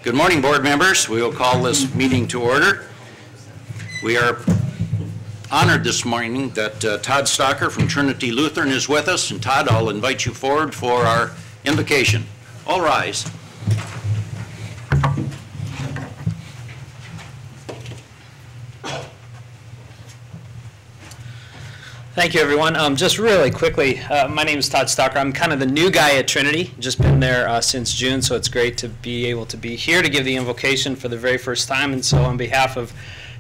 Good morning, board members. We will call this meeting to order. We are honored this morning that Todd Stocker from Trinity Lutheran is with us. And Todd, I'll invite you forward for our invocation. All rise. Thank you, everyone. Just really quickly, my name is Todd Stocker. I'm kind of the new guy at Trinity. Just been there since June, so it's great to be able to be here to give the invocation for the very first time. And so on behalf of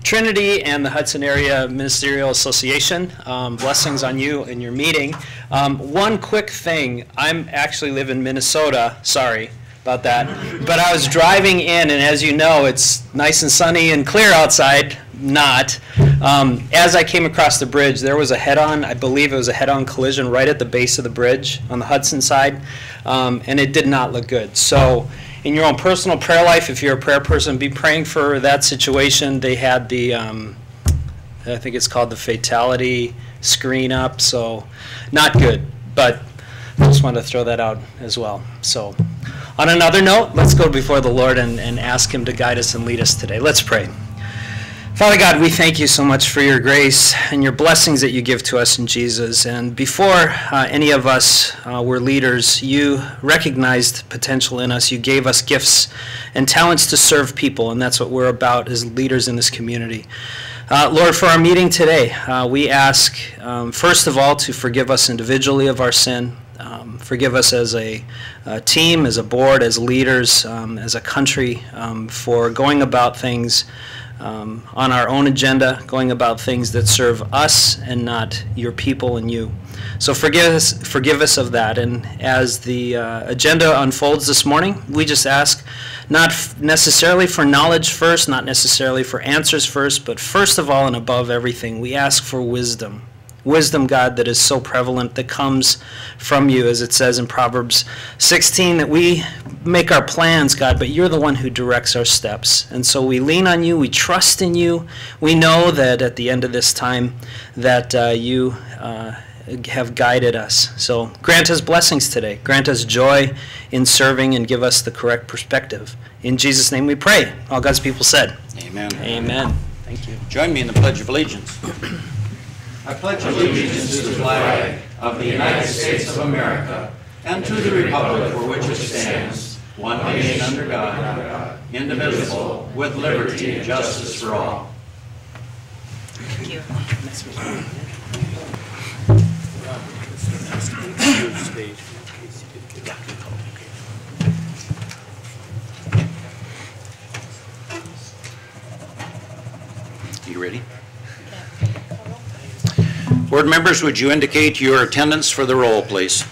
Trinity and the Hudson Area Ministerial Association, blessings on you and your meeting. One quick thing, I'm actually live in Minnesota, sorry about that, but I was driving in, and as you know, it's nice and sunny and clear outside. Not. As I came across the bridge, there was a head-on, I believe it was a head-on collision right at the base of the bridge on the Hudson side, and it did not look good. So in your own personal prayer life, if you're a prayer person, be praying for that situation. They had the, I think it's called the fatality screen up, so not good, but I just wanted to throw that out as well. So on another note, let's go before the Lord and ask Him to guide us and lead us today. Let's pray. Father God, we thank you so much for your grace and your blessings that you give to us in Jesus. And before any of us were leaders, you recognized potential in us. You gave us gifts and talents to serve people, and that's what we're about as leaders in this community. Lord, for our meeting today, we ask, first of all, to forgive us individually of our sin. Forgive us as a team, as a board, as leaders, as a country, for going about things on our own agenda, going about things that serve us and not your people and you. So forgive us of that. And as the agenda unfolds this morning, we just ask not necessarily for knowledge first, not necessarily for answers first, but first of all and above everything, we ask for wisdom. Wisdom, God, that is so prevalent, that comes from you, as it says in Proverbs 16, that we make our plans, God, but you're the one who directs our steps. And so we lean on you, we trust in you. We know that at the end of this time that you have guided us. So grant us blessings today. Grant us joy in serving and give us the correct perspective. In Jesus' name we pray. All God's people said. Amen. Amen. Thank you. Join me in the Pledge of Allegiance. I pledge allegiance to the flag of the United States of America and to the republic for which it stands, one nation under God, indivisible, with liberty and justice for all. Thank you. You ready? Board members, would you indicate your attendance for the roll, please?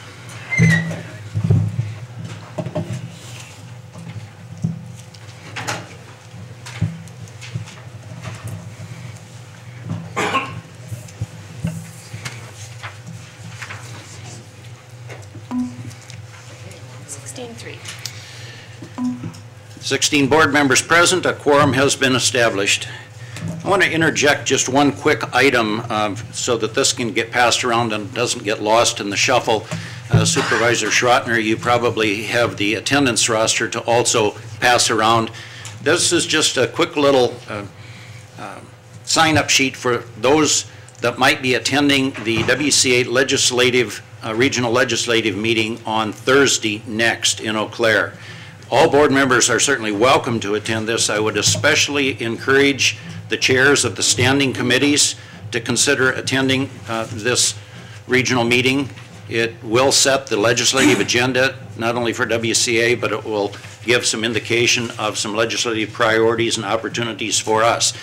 Three. 16 board members present. A quorum has been established. I want to interject just one quick item so that this can get passed around and doesn't get lost in the shuffle. Supervisor Schrottner, you probably have the attendance roster to also pass around. This is just a quick little sign-up sheet for those that might be attending the WCA legislative, regional legislative meeting on Thursday next in Eau Claire. All board members are certainly welcome to attend this. I would especially encourage the chairs of the standing committees to consider attending this regional meeting. It will set the legislative agenda, not only for WCA, but it will give some indication of some legislative priorities and opportunities for us.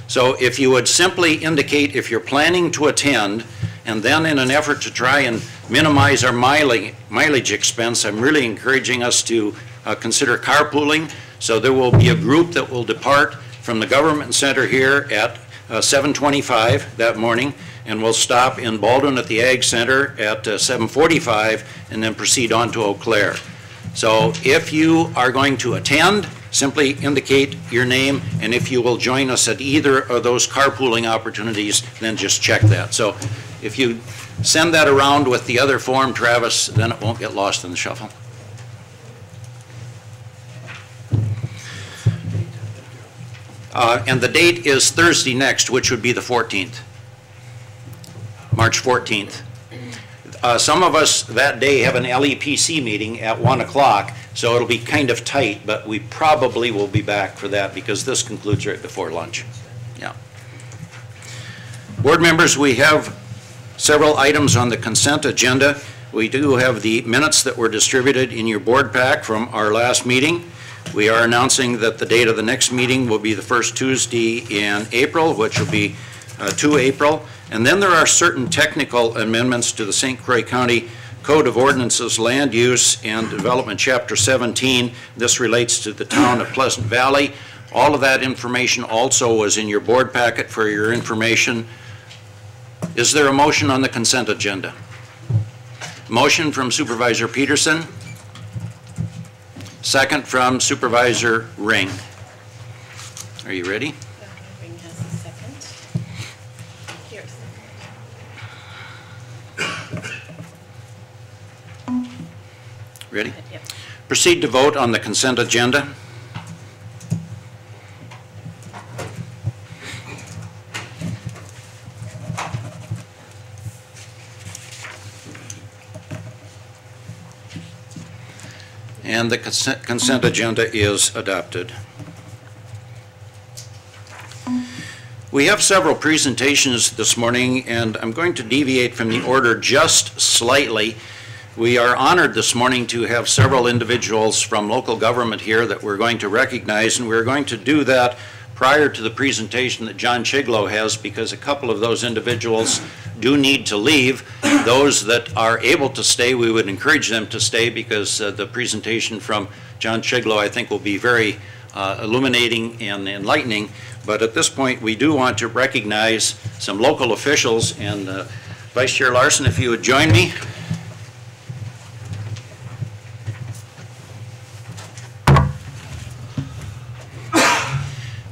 So if you would simply indicate if you're planning to attend, and then in an effort to try and minimize our mileage expense, I'm really encouraging us to consider carpooling. So there will be a group that will depart from the government center here at 7:25 that morning, and we'll stop in Baldwin at the Ag Center at 7:45 and then proceed on to Eau Claire. So if you are going to attend, simply indicate your name, and if you will join us at either of those carpooling opportunities, then just check that. So if you send that around with the other form, Travis, then it won't get lost in the shuffle. And the date is Thursday next, which would be the 14th, March 14th. Some of us that day have an LEPC meeting at 1 o'clock, so it'll be kind of tight, but we probably will be back for that because this concludes right before lunch. Yeah. Board members, we have several items on the consent agenda. We do have the minutes that were distributed in your board pack from our last meeting. We are announcing that the date of the next meeting will be the first Tuesday in April, which will be 2 April. And then there are certain technical amendments to the St. Croix County Code of Ordinances, Land Use and Development, Chapter 17. This relates to the town of Pleasant Valley. All of that information also was in your board packet for your information. Is there a motion on the consent agenda? Motion from Supervisor Peterson. Second from Supervisor Ring. Are you ready? Ring has a second. Here's. Ready? Yep. Proceed to vote on the consent agenda. And the consent agenda is adopted. We have several presentations this morning, and I'm going to deviate from the order just slightly. We are honored this morning to have several individuals from local government here that we're going to recognize, and we're going to do that prior to the presentation that John Chiglow has, because a couple of those individuals do need to leave. Those that are able to stay, we would encourage them to stay, because the presentation from John Chiglow, I think, will be very illuminating and enlightening. But at this point, we do want to recognize some local officials, and Vice Chair Larson, if you would join me.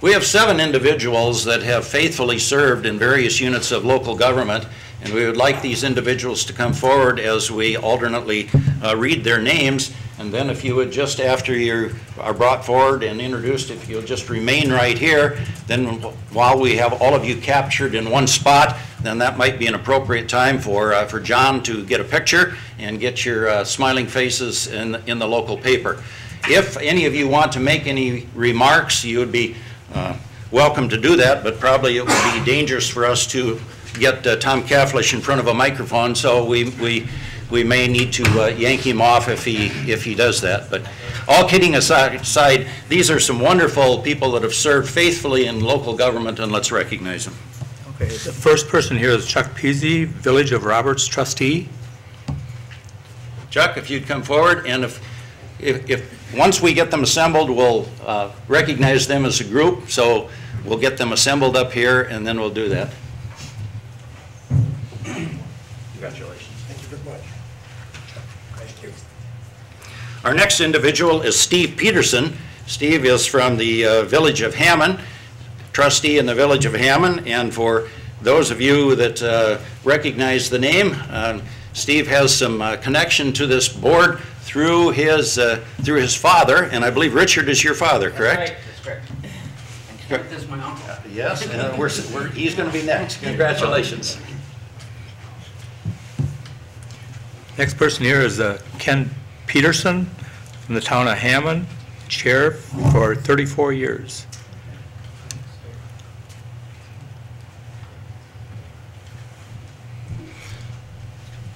We have 7 individuals that have faithfully served in various units of local government, and we would like these individuals to come forward as we alternately read their names. And then if you would just, after you are brought forward and introduced, if you'll just remain right here, then while we have all of you captured in one spot, then that might be an appropriate time for John to get a picture and get your smiling faces in the local paper. If any of you want to make any remarks, you would be welcome to do that, but probably it would be dangerous for us to get Tom Kaflish in front of a microphone, so we may need to yank him off if he does that. But all kidding aside, these are some wonderful people that have served faithfully in local government, and let's recognize them. Okay, the first person here is Chuck Peasy, Village of Roberts trustee. Chuck, if you'd come forward, and if once we get them assembled, we'll recognize them as a group, so we'll get them assembled up here, and then we'll do that. Congratulations. Thank you very much. Thank you. Our next individual is Steve Peterson. Steve is from the Village of Hammond, trustee in the Village of Hammond, and for those of you that recognize the name, Steve has some connection to this board through his father, and I believe Richard is your father, correct? That's correct. And this is my uncle. Yes, he's going to be next. Congratulations. Next person here is Ken Peterson from the town of Hammond, chair for 34 years.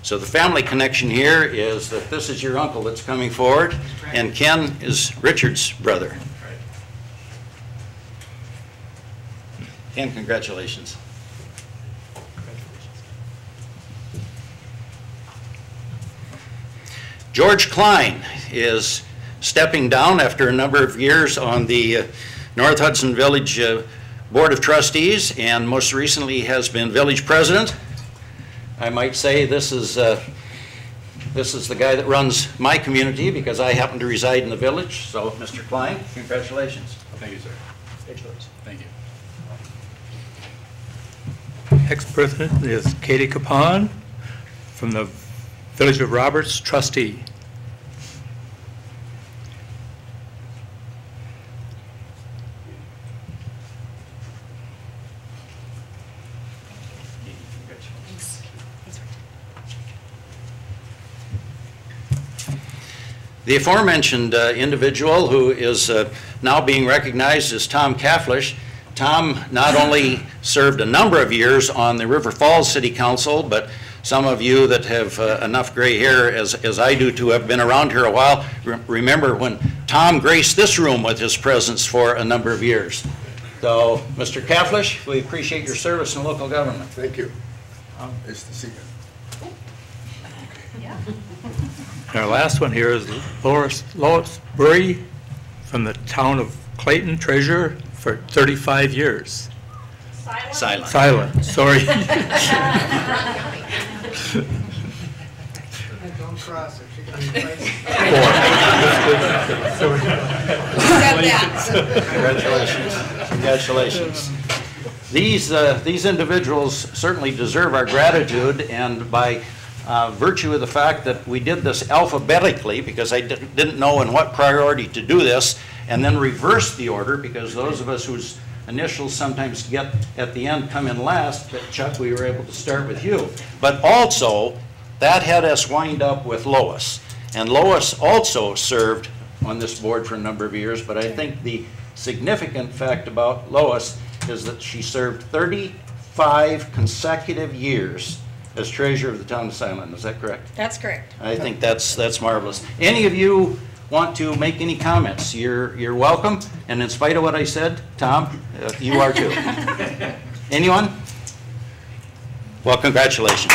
So the family connection here is that this is your uncle that's coming forward, and Ken is Richard's brother. Ken, congratulations. George Klein is stepping down after a number of years on the North Hudson Village Board of Trustees, and most recently has been village president. I might say this is the guy that runs my community, because I happen to reside in the village. So, Mr. Klein, congratulations. Thank you, sir. Congratulations. Thank you. Next person is Katie Capon from the Village of Roberts, trustee. The aforementioned individual who is now being recognized is Tom Kaflish. Tom not only served a number of years on the River Falls City Council, but some of you that have enough gray hair as I do to have been around here a while, remember when Tom graced this room with his presence for a number of years. So, Mr. Kaflish, we appreciate your service in local government. Thank you. Nice to see you. And our last one here is Lois Burry from the town of Clayton, treasurer for 35 years. Silent. Silent, sorry. Don't cross it, she got Congratulations. Congratulations. These individuals certainly deserve our gratitude, and by virtue of the fact that we did this alphabetically, because I didn't know in what priority to do this, and then reverse the order, because those of us whose initials sometimes get at the end come in last, but Chuck, we were able to start with you. But also, that had us wind up with Lois. And Lois also served on this board for a number of years, but I think the significant fact about Lois is that she served 35 consecutive years as treasurer of the town of Silent. Is that correct? That's correct. I think that's marvelous. Any of you want to make any comments? You're welcome. And in spite of what I said, Tom, you are too. Anyone? Well, congratulations.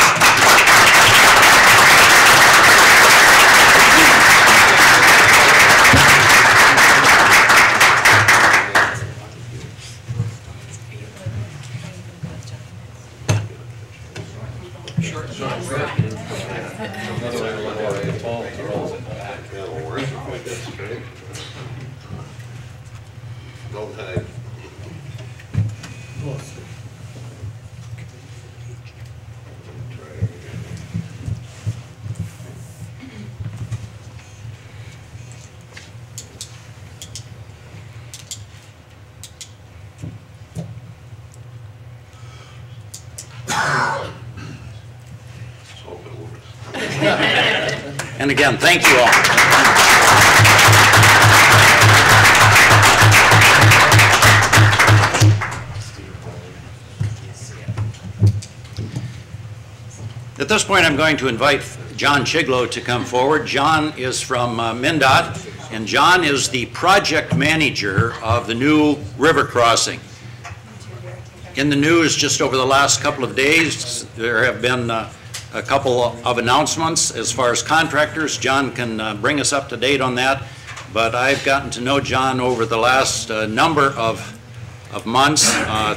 And again, thank you all. At this point, I'm going to invite John Chiglow to come forward. John is from MnDOT, and John is the project manager of the new river crossing. In the news just over the last couple of days, there have been a couple of announcements as far as contractors. John can bring us up to date on that, but I've gotten to know John over the last number of months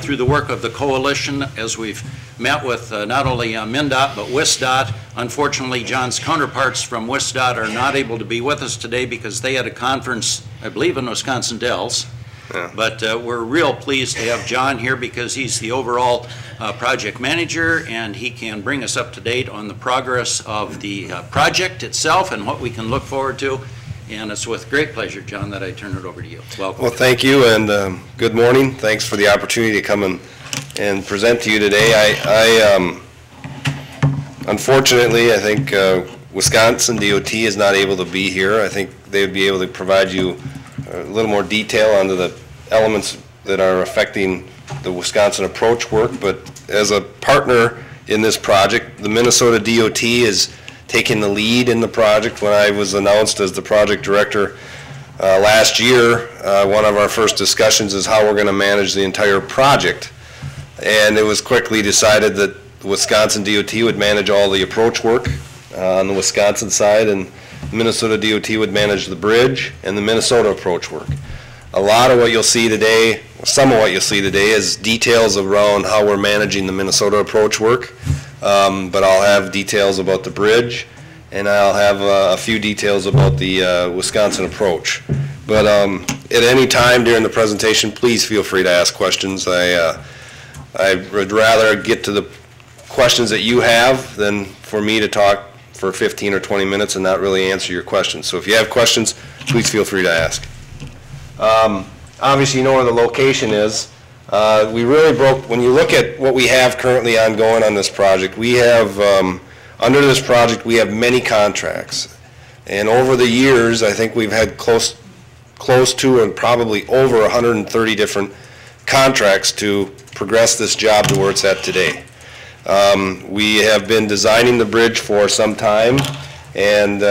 through the work of the coalition as we've met with not only MnDOT but WISDOT. Unfortunately, John's counterparts from WISDOT are not able to be with us today because they had a conference, I believe, in Wisconsin Dells. Yeah. But we're real pleased to have John here because he's the overall project manager, and he can bring us up to date on the progress of the project itself and what we can look forward to. And it's with great pleasure, John, that I turn it over to you. Welcome. Well, thank you, and good morning. Thanks for the opportunity to come and present to you today. Unfortunately, I think Wisconsin DOT is not able to be here. I think they would be able to provide you a little more detail onto the elements that are affecting the Wisconsin approach work, but as a partner in this project, the Minnesota DOT is taking the lead in the project. When I was announced as the project director last year, one of our first discussions is how we're going to manage the entire project, and it was quickly decided that the Wisconsin DOT would manage all the approach work on the Wisconsin side, and Minnesota DOT would manage the bridge and the Minnesota approach work. A lot of what you'll see today, some of what you'll see today, is details around how we're managing the Minnesota approach work, but I'll have details about the bridge, and I'll have a few details about the Wisconsin approach. But at any time during the presentation, please feel free to ask questions. I would rather get to the questions that you have than for me to talk for 15 or 20 minutes and not really answer your questions. So if you have questions, please feel free to ask. Obviously, you know where the location is. We really broke, when you look at what we have currently ongoing on this project, we have, under this project, we have many contracts. And over the years, I think we've had close to and probably over 130 different contracts to progress this job to where it's at today. We have been designing the bridge for some time, and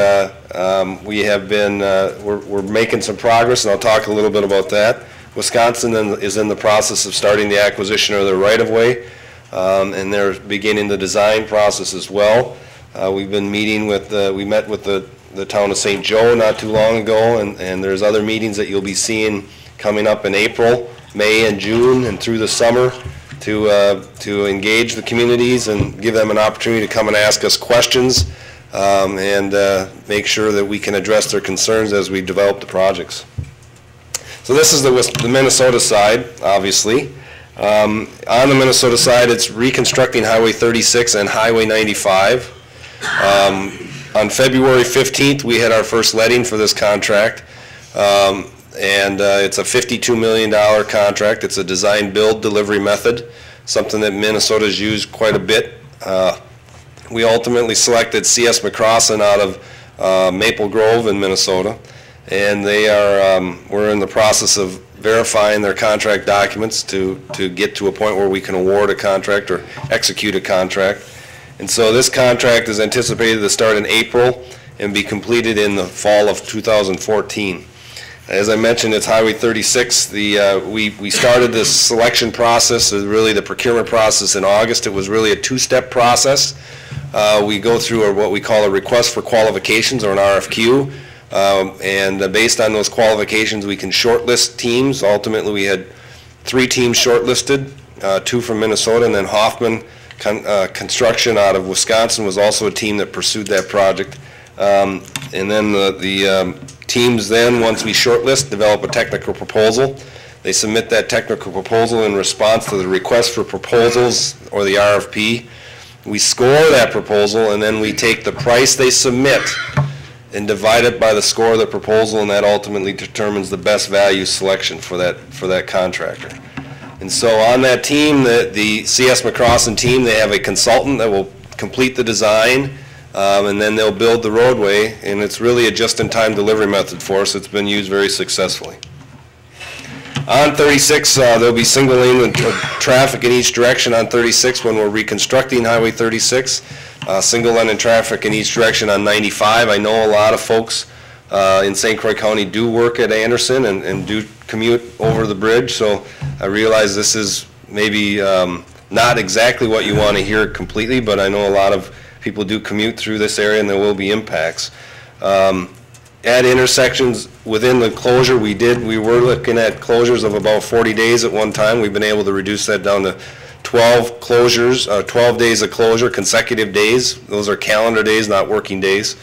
we have been, we're making some progress, and I'll talk a little bit about that. Wisconsin is in the process of starting the acquisition of their right-of-way, and they're beginning the design process as well. We've been meeting with, we met with the town of St. Joe not too long ago, and there's other meetings that you'll be seeing coming up in April, May, and June, and through the summer to engage the communities and give them an opportunity to come and ask us questions and make sure that we can address their concerns as we develop the projects. So this is the Minnesota side, obviously. On the Minnesota side, it's reconstructing Highway 36 and Highway 95. On February 15th, we had our first letting for this contract, and it's a $52 million contract. It's a design-build delivery method, something that Minnesota's used quite a bit. We ultimately selected C.S. McCrossin out of Maple Grove in Minnesota, and they are, we're in the process of verifying their contract documents to get to a point where we can award a contract or execute a contract. And so this contract is anticipated to start in April and be completed in the fall of 2014. As I mentioned, it's Highway 36. We started this selection process, really the procurement process, in August. It was really a two-step process. We go through what we call a request for qualifications, or an RFQ, and based on those qualifications, we can shortlist teams. Ultimately, we had 3 teams shortlisted, 2 from Minnesota, and then Hoffman Construction out of Wisconsin was also a team that pursued that project. And then the teams then, once we shortlist, develop a technical proposal. They submit that technical proposal in response to the request for proposals, or the RFP. We score that proposal, and then we take the price they submit and divide it by the score of the proposal, and that ultimately determines the best value selection for that contractor. And so on that team, the C.S. McCrossin team, they have a consultant that will complete the design, and then they'll build the roadway, and it's really a just-in-time delivery method for us. It's been used very successfully. On 36, there'll be single lane traffic in each direction on 36 when we're reconstructing Highway 36. Single lane traffic in each direction on 95. I know a lot of folks in St. Croix County do work at Anderson and do commute over the bridge, so I realize this is maybe not exactly what you want to hear completely, but I know a lot of people do commute through this area, and there will be impacts. At intersections within the closure, we were looking at closures of about 40 days at one time. We've been able to reduce that down to 12 closures, 12 days of closure, consecutive days. Those are calendar days, not working days.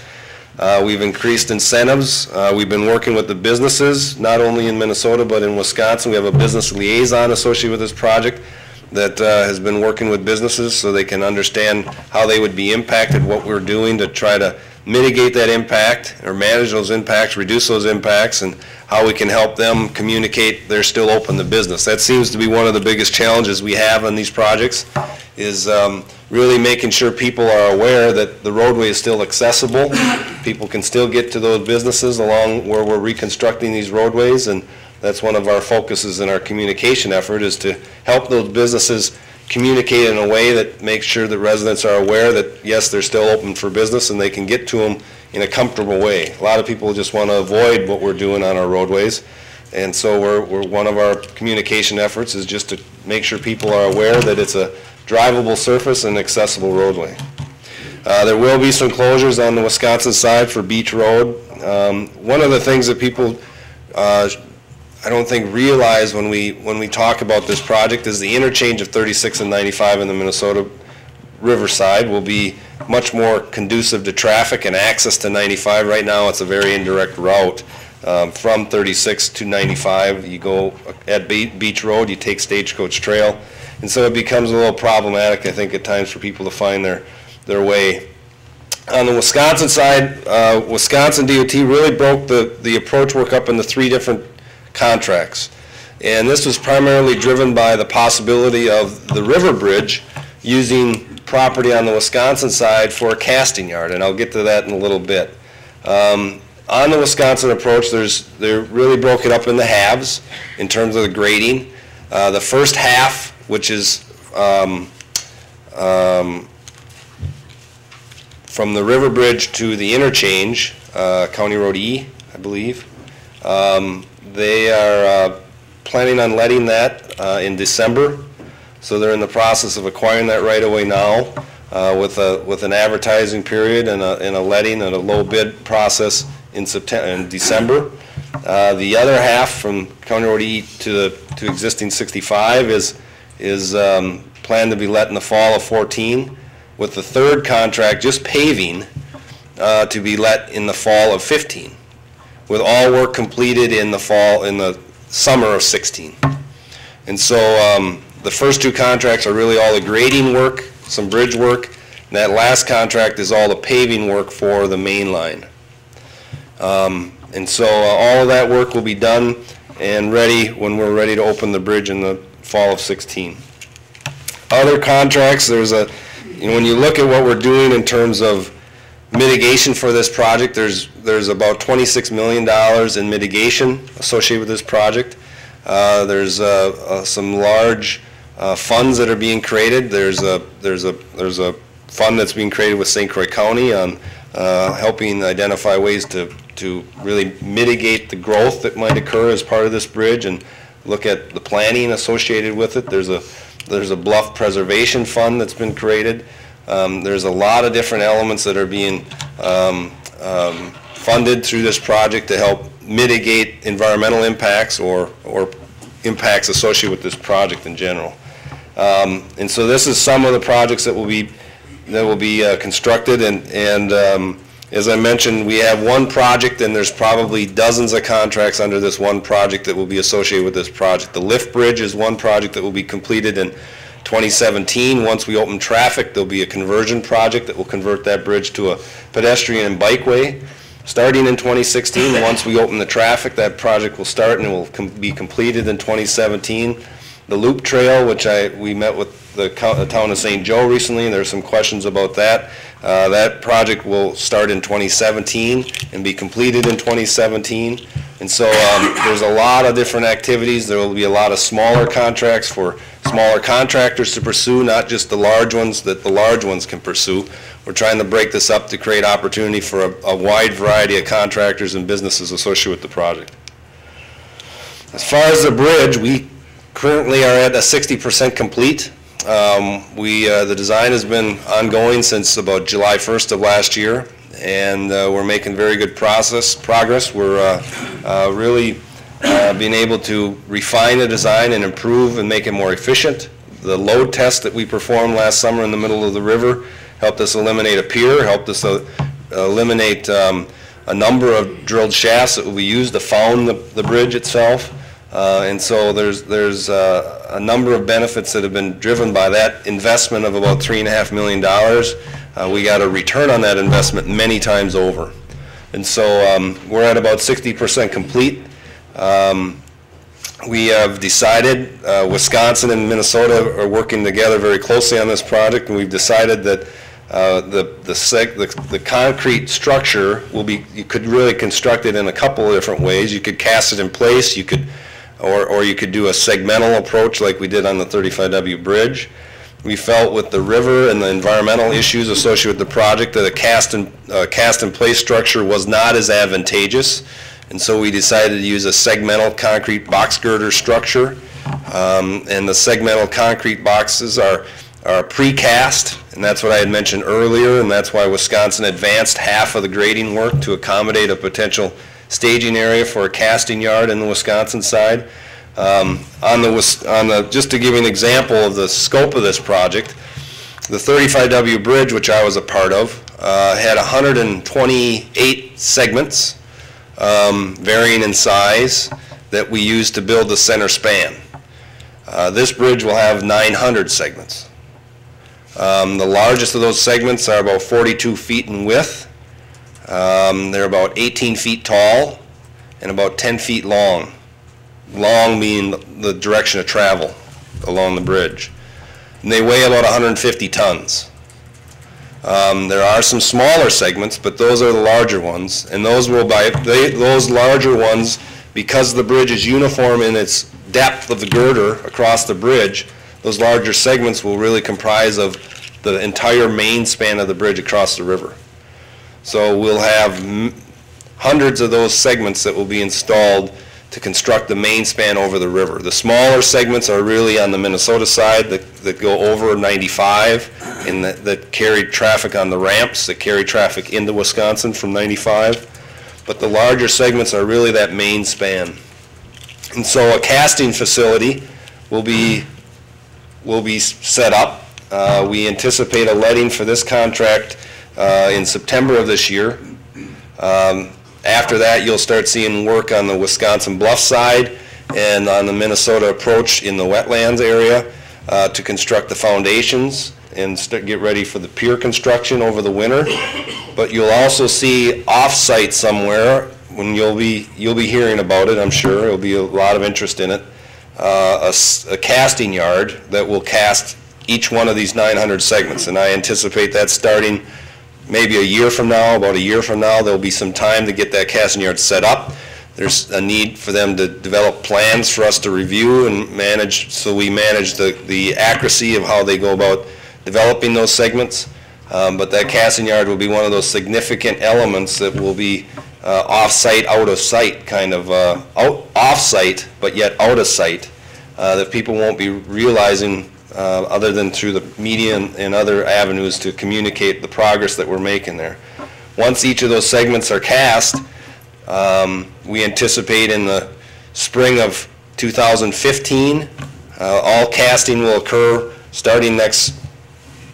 We've increased incentives. We've been working with the businesses, not only in Minnesota, but in Wisconsin. We have a business liaison associated with this project that has been working with businesses so they can understand how they would be impacted, what we're doing to try to mitigate that impact or manage those impacts, reduce those impacts, and how we can help them communicate they're still open to business. That seems to be one of the biggest challenges we have on these projects, is really making sure people are aware that the roadway is still accessible. People can still get to those businesses along where we're reconstructing these roadways, and that's one of our focuses in our communication effort, is to help those businesses communicate in a way that makes sure that residents are aware that, yes, they're still open for business and they can get to them in a comfortable way. A lot of people just want to avoid what we're doing on our roadways, and so one of our communication efforts is just to make sure people are aware that it's a drivable surface and accessible roadway. There will be some closures on the Wisconsin side for Beach Road. One of the things that people I don't think realize when we talk about this project is the interchange of 36 and 95 in the Minnesota Riverside will be much more conducive to traffic and access to 95. Right now, it's a very indirect route from 36 to 95. You go at Beach Road, you take Stagecoach Trail, and so it becomes a little problematic, I think, at times for people to find their way. On the Wisconsin side, Wisconsin DOT really broke the approach work up into 3 different contracts, and this was primarily driven by the possibility of the river bridge using property on the Wisconsin side for a casting yard, and I'll get to that in a little bit. On the Wisconsin approach, they're really broken up into halves in terms of the grading. The first half, which is from the river bridge to the interchange, County Road E, I believe, they are planning on letting that in December. So they're in the process of acquiring that right away now with an advertising period and a letting and a low bid process in December. The other half from County Road E to existing 65 is planned to be let in the fall of 14, with the third contract, just paving, to be let in the fall of 15, with all work completed in the summer of 16. And so the first two contracts are really all the grading work, some bridge work, and that last contract is all the paving work for the main line. And so all of that work will be done and ready when we're ready to open the bridge in the fall of 16. Other contracts, when you look at what we're doing in terms of mitigation for this project, there's about $26 million in mitigation associated with this project. There's some large funds that are being created. There's a fund that's being created with St. Croix County on helping identify ways to really mitigate the growth that might occur as part of this bridge and look at the planning associated with it. There's a bluff preservation fund that's been created. There's a lot of different elements that are being funded through this project to help mitigate environmental impacts or impacts associated with this project in general. And so this is some of the projects that will be constructed, and as I mentioned, we have one project, and there's probably dozens of contracts under this one project that will be associated with this project. The lift bridge is one project that will be completed in 2017. Once we open traffic, there'll be a conversion project that will convert that bridge to a pedestrian and bikeway. Starting in 2016, once we open the traffic, that project will start and it will be completed in 2017. The loop trail, which we met with the town of St. Joe recently, and there's some questions about that. That project will start in 2017 and be completed in 2017. And so there's a lot of different activities. There will be a lot of smaller contracts for smaller contractors to pursue, not just the large ones that the large ones can pursue. We're trying to break this up to create opportunity for a wide variety of contractors and businesses associated with the project. As far as the bridge, we currently are at a 60% complete. The design has been ongoing since about July 1st of last year, and we're making very good progress. We're really being able to refine the design and improve and make it more efficient. The load test that we performed last summer in the middle of the river helped us eliminate a pier, helped us eliminate a number of drilled shafts that will be used to found the bridge itself. And so there's a number of benefits that have been driven by that investment of about $3.5 million. We got a return on that investment many times over. And so we're at about 60% complete. We have decided, Wisconsin and Minnesota are working together very closely on this project, and we've decided that the concrete structure you could really construct it in a couple of different ways. You could cast it in place, or you could do a segmental approach like we did on the 35W bridge. We felt with the river and the environmental issues associated with the project that a cast in place structure was not as advantageous, and so we decided to use a segmental concrete box girder structure. And the segmental concrete boxes are precast, and that's what I had mentioned earlier, and that's why Wisconsin advanced half of the grading work to accommodate a potential staging area for a casting yard in the Wisconsin side. Just to give you an example of the scope of this project, the 35W bridge, which I was a part of, had 128 segments, varying in size, that we used to build the center span. This bridge will have 900 segments. The largest of those segments are about 42 feet in width. They're about 18 feet tall and about 10 feet long. Long meaning the direction of travel along the bridge. And they weigh about 150 tons. There are some smaller segments, but those are the larger ones, and those those larger ones, because the bridge is uniform in its depth of the girder across the bridge, those larger segments will really comprise of the entire main span of the bridge across the river. So we'll have hundreds of those segments that will be installed to construct the main span over the river. The smaller segments are really on the Minnesota side that go over 95 and that carry traffic on the ramps, that carry traffic into Wisconsin from 95. But the larger segments are really that main span. And so a casting facility will be set up. We anticipate a letting for this contract in September of this year. After that, you'll start seeing work on the Wisconsin Bluff side and on the Minnesota approach in the wetlands area to construct the foundations and get ready for the pier construction over the winter. But you'll also see off-site somewhere, when you'll be hearing about it, I'm sure. There'll be a lot of interest in it, a casting yard that will cast each one of these 900 segments. And I anticipate that starting maybe a year from now, about a year from now. There'll be some time to get that casting yard set up. There's a need for them to develop plans for us to review and manage, so we manage the accuracy of how they go about developing those segments. But that casting yard will be one of those significant elements that will be off-site, out of sight, kind of off-site, but yet out of sight, that people won't be realizing other than through the media and other avenues to communicate the progress that we're making there. Once each of those segments are cast, we anticipate in the spring of 2015, all casting will occur starting next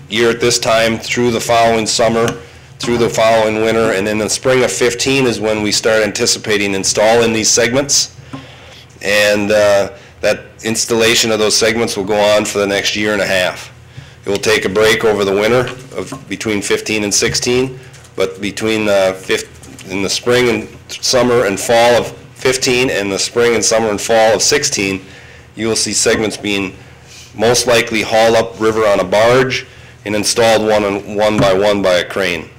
year at this time through the following summer, through the following winter, and in the spring of 15 is when we start anticipating installing these segments. And that installation of those segments will go on for the next year and a half. It will take a break over the winter of between 15 and 16, but between in the spring and summer and fall of 15 and the spring and summer and fall of 16, you will see segments being most likely hauled up river on a barge and installed one by one by a crane.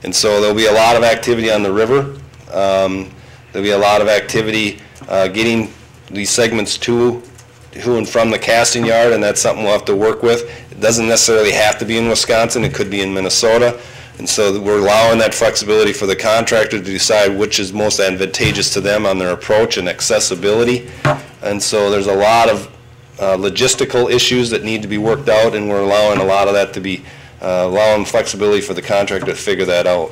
And so there'll be a lot of activity on the river. There'll be a lot of activity getting these segments to and from the casting yard, and that's something we'll have to work with. It doesn't necessarily have to be in Wisconsin. It could be in Minnesota. And so we're allowing that flexibility for the contractor to decide which is most advantageous to them on their approach and accessibility. And so there's a lot of logistical issues that need to be worked out, and we're allowing a lot of that to be, allowing flexibility for the contractor to figure that out.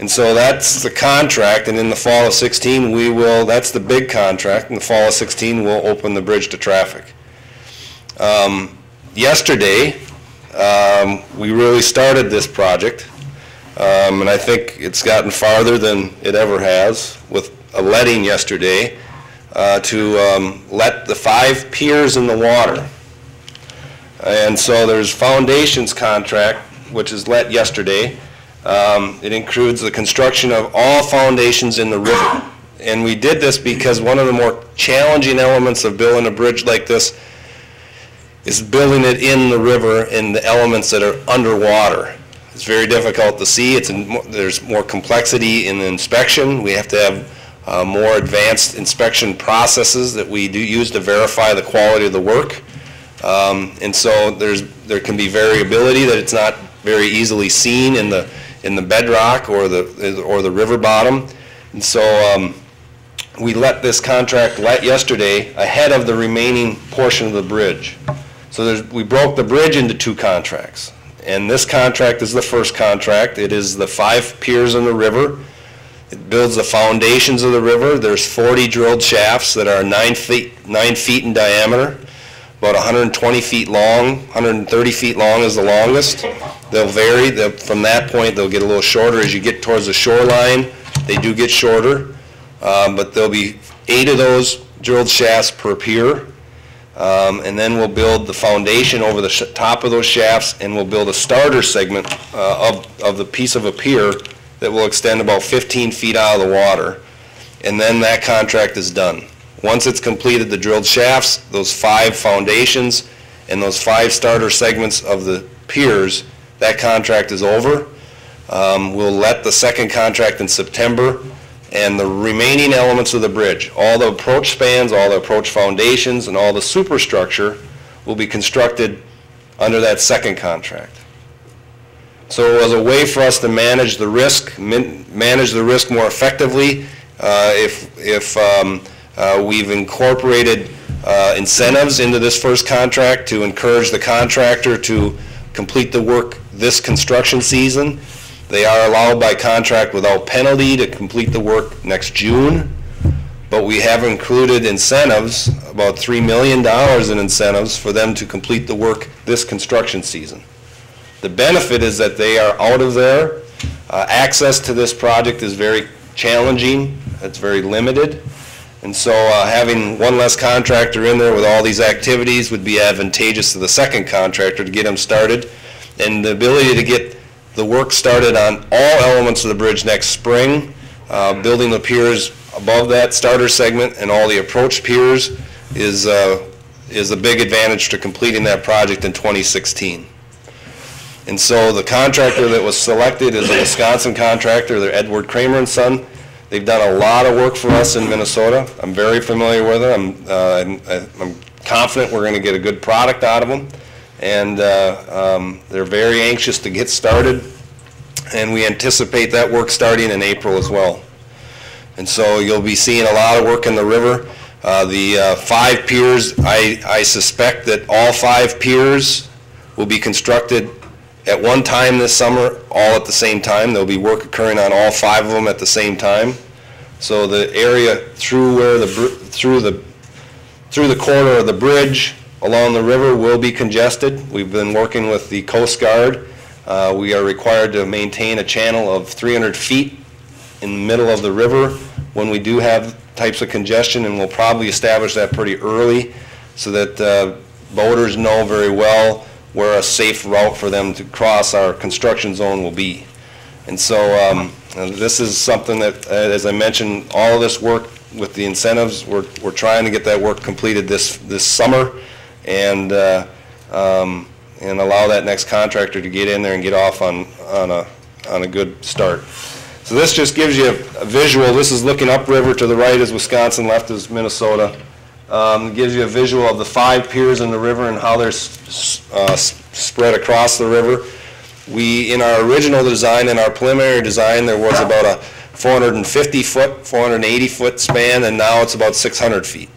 And so that's the contract, and in the fall of 16 we will, that's the big contract, in the fall of 16 we'll open the bridge to traffic. Yesterday we really started this project, and I think it's gotten farther than it ever has with a letting yesterday to let the 5 piers in the water. And so there's foundations contract, which is let yesterday. It includes the construction of all foundations in the river. And we did this because one of the more challenging elements of building a bridge like this is building it in the river in the elements that are underwater. It's very difficult to see. There's more complexity in the inspection. We have to have more advanced inspection processes that we do use to verify the quality of the work. And so there can be variability, that it's not very easily seen in the bedrock or the river bottom. And so we let this contract yesterday ahead of the remaining portion of the bridge. So we broke the bridge into 2 contracts. And this contract is the first contract. It is the 5 piers in the river. It builds the foundations of the river. There's 40 drilled shafts that are 9 feet in diameter, about 120 feet long, 130 feet long is the longest. They'll vary. From that point, they'll get a little shorter as you get towards the shoreline. They do get shorter, but there'll be 8 of those drilled shafts per pier. And then we'll build the foundation over the top of those shafts, and we'll build a starter segment of the piece of a pier that will extend about 15 feet out of the water. And then that contract is done. Once it's completed, the drilled shafts, those 5 foundations, and those 5 starter segments of the piers that contract is over. We'll let the second contract in September, and the remaining elements of the bridge, all the approach spans, all the approach foundations, and all the superstructure will be constructed under that second contract. So it was a way for us to manage the risk, more effectively. If we've incorporated incentives into this first contract to encourage the contractor to complete the work this construction season. They are allowed by contract without penalty to complete the work next June, but we have included incentives, about $3 million in incentives for them to complete the work this construction season. The benefit is that they are out of there. Access to this project is very challenging. It's very limited. And so having one less contractor in there with all these activities would be advantageous to the second contractor to get them started. And the ability to get the work started on all elements of the bridge next spring, building the piers above that starter segment and all the approach piers is a big advantage to completing that project in 2016. And so the contractor that was selected is a Wisconsin contractor. They're Edward Kramer and Son. They've done a lot of work for us in Minnesota. I'm very familiar with them. I'm confident we're going to get a good product out of them. And they're very anxious to get started. And we anticipate that work starting in April as well. And so you'll be seeing a lot of work in the river. The 5 piers, I suspect that all 5 piers will be constructed at one time this summer, all at the same time. There'll be work occurring on all 5 of them at the same time. So the area through where through the corner of the bridge along the river will be congested. We've been working with the Coast Guard. We are required to maintain a channel of 300 feet in the middle of the river when we do have types of congestion, and we'll probably establish that pretty early so that boaters know very well where a safe route for them to cross our construction zone will be. And so this is something that, as I mentioned, all of this work with the incentives, we're trying to get that work completed this summer and allow that next contractor to get in there and get off on a good start. So this just gives you a visual. This is looking upriver. To the right is Wisconsin, left is Minnesota. It gives you a visual of the 5 piers in the river and how they're spread across the river. In our original design, in our preliminary design, there was about a 450-foot, 480-foot span, and now it's about 600 feet.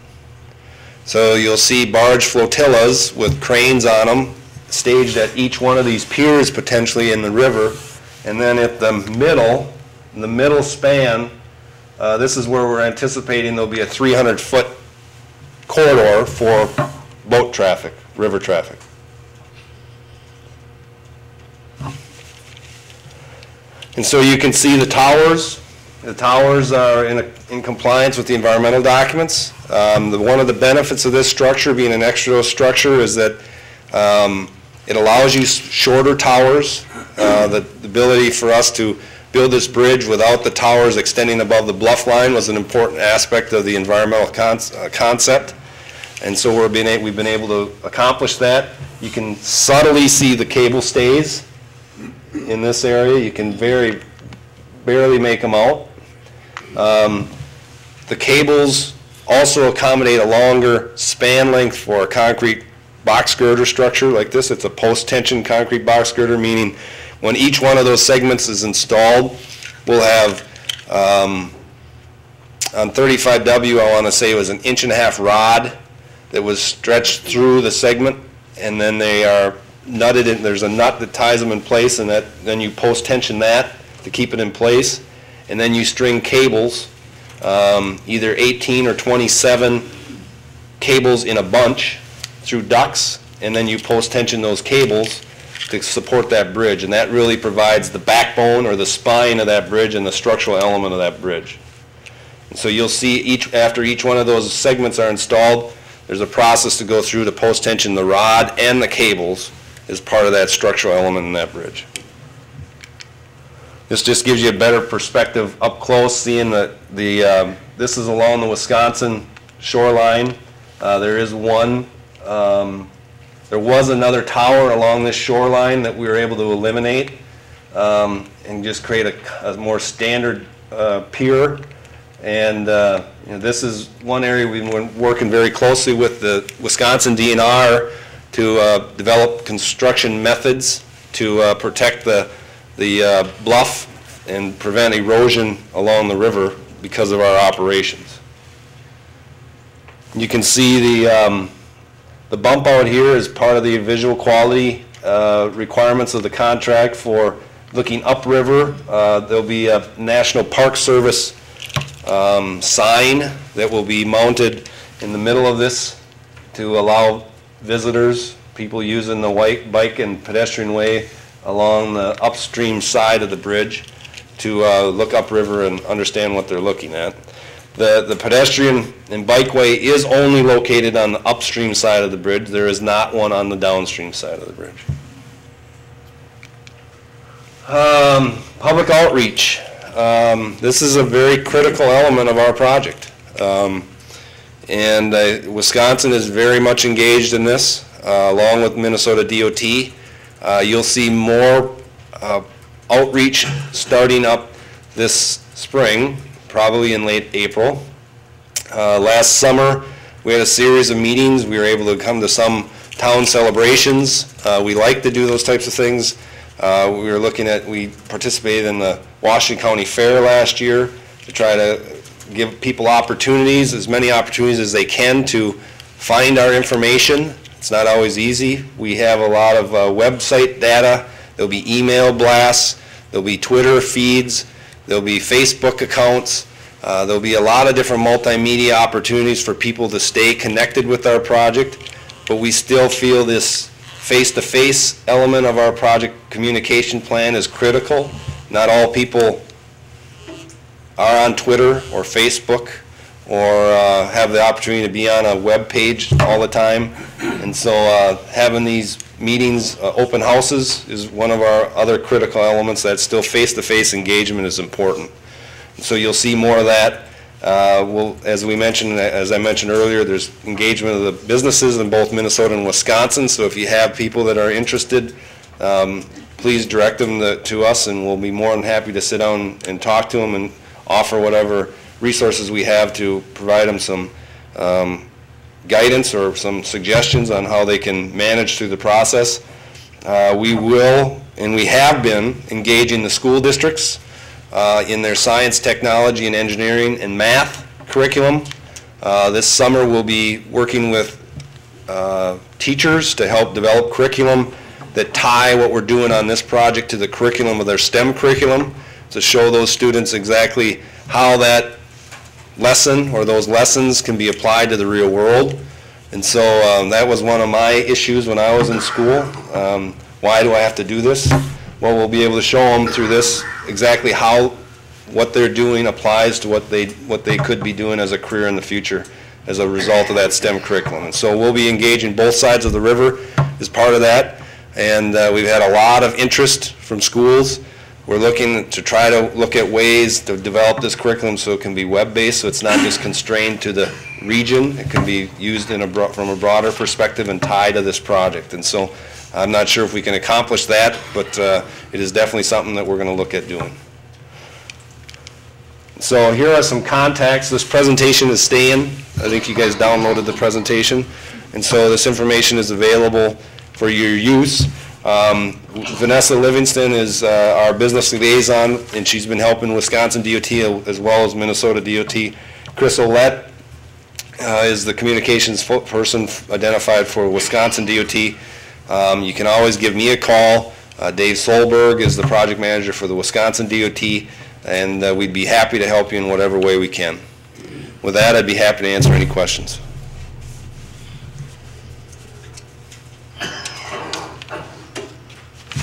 So you'll see barge flotillas with cranes on them, staged at each one of these piers potentially in the river, and then at the middle span, this is where we're anticipating there'll be a 300-foot corridor for boat traffic, river traffic. And so you can see the towers. The towers are in compliance with the environmental documents. One of the benefits of this structure, being an extra structure, is that it allows you shorter towers. The ability for us to build this bridge without the towers extending above the bluff line was an important aspect of the environmental concept. And so we've been able to accomplish that. You can subtly see the cable stays in this area. You can barely make them out. The cables also accommodate a longer span length for a concrete box girder structure like this. It's a post-tension concrete box girder, meaning when each one of those segments is installed, we'll have, on 35W, I want to say it was an 1.5-inch rod that was stretched through the segment, and then they are nutted in. There's a nut that ties them in place, and then you post-tension that to keep it in place, and then you string cables, either 18 or 27 cables in a bunch through ducts, and then you post-tension those cables to support that bridge, and that really provides the backbone or the spine of that bridge and the structural element of that bridge. And so you'll see after each one of those segments are installed, there's a process to go through to post-tension the rod and the cables as part of that structural element in that bridge. This just gives you a better perspective up close, seeing that this is along the Wisconsin shoreline. There is one There was another tower along this shoreline that we were able to eliminate and just create a more standard pier. And this is one area we've been working very closely with the Wisconsin DNR to develop construction methods to protect the bluff and prevent erosion along the river because of our operations. You can see the bump out here is part of the visual quality requirements of the contract for looking upriver. There'll be a National Park Service sign that will be mounted in the middle of this to allow visitors, people using the bike and pedestrian way along the upstream side of the bridge to look upriver and understand what they're looking at. The pedestrian and bikeway is only located on the upstream side of the bridge. There is not one on the downstream side of the bridge. Public outreach. This is a very critical element of our project. Wisconsin is very much engaged in this, along with Minnesota DOT. You'll see more outreach starting up this spring, probably in late April. Last summer, we had a series of meetings. We were able to come to some town celebrations. We like to do those types of things. We participated in the Washington County Fair last year to try to give people opportunities, as many opportunities as they can to find our information. It's not always easy. We have a lot of website data. There'll be email blasts. There'll be Twitter feeds. There'll be Facebook accounts. There'll be a lot of different multimedia opportunities for people to stay connected with our project, but we still feel this face-to-face element of our project communication plan is critical. Not all people are on Twitter or Facebook or have the opportunity to be on a web page all the time. And so having these meetings, open houses, is one of our other critical elements. That still face-to-face engagement is important. And so you'll see more of that. As I mentioned earlier, there's engagement of the businesses in both Minnesota and Wisconsin. So if you have people that are interested, please direct them to us, and we'll be more than happy to sit down and talk to them and offer whatever resources we have to provide them some guidance or some suggestions on how they can manage through the process. We will, and we have been, engaging the school districts in their science, technology, and engineering and math curriculum. This summer we'll be working with teachers to help develop curriculum that tie what we're doing on this project to the curriculum of their STEM curriculum, to show those students exactly how that lesson or those lessons can be applied to the real world. And so that was one of my issues when I was in school. Why do I have to do this? Well, we'll be able to show them through this exactly how what they're doing applies to what they could be doing as a career in the future as a result of that STEM curriculum. And so we'll be engaging both sides of the river as part of that. And we've had a lot of interest from schools. We're looking to try to look at ways to develop this curriculum so it can be web-based, so it's not just constrained to the region. It can be used from a broader perspective and tied to this project. And so I'm not sure if we can accomplish that, but it is definitely something that we're going to look at doing. So here are some contacts. This presentation is staying. I think you guys downloaded the presentation. And so this information is available for your use. Vanessa Livingston is our business liaison, and she's been helping Wisconsin DOT as well as Minnesota DOT. Chris Olet is the communications person identified for Wisconsin DOT. You can always give me a call. Dave Solberg is the project manager for the Wisconsin DOT, and we'd be happy to help you in whatever way we can. With that, I'd be happy to answer any questions.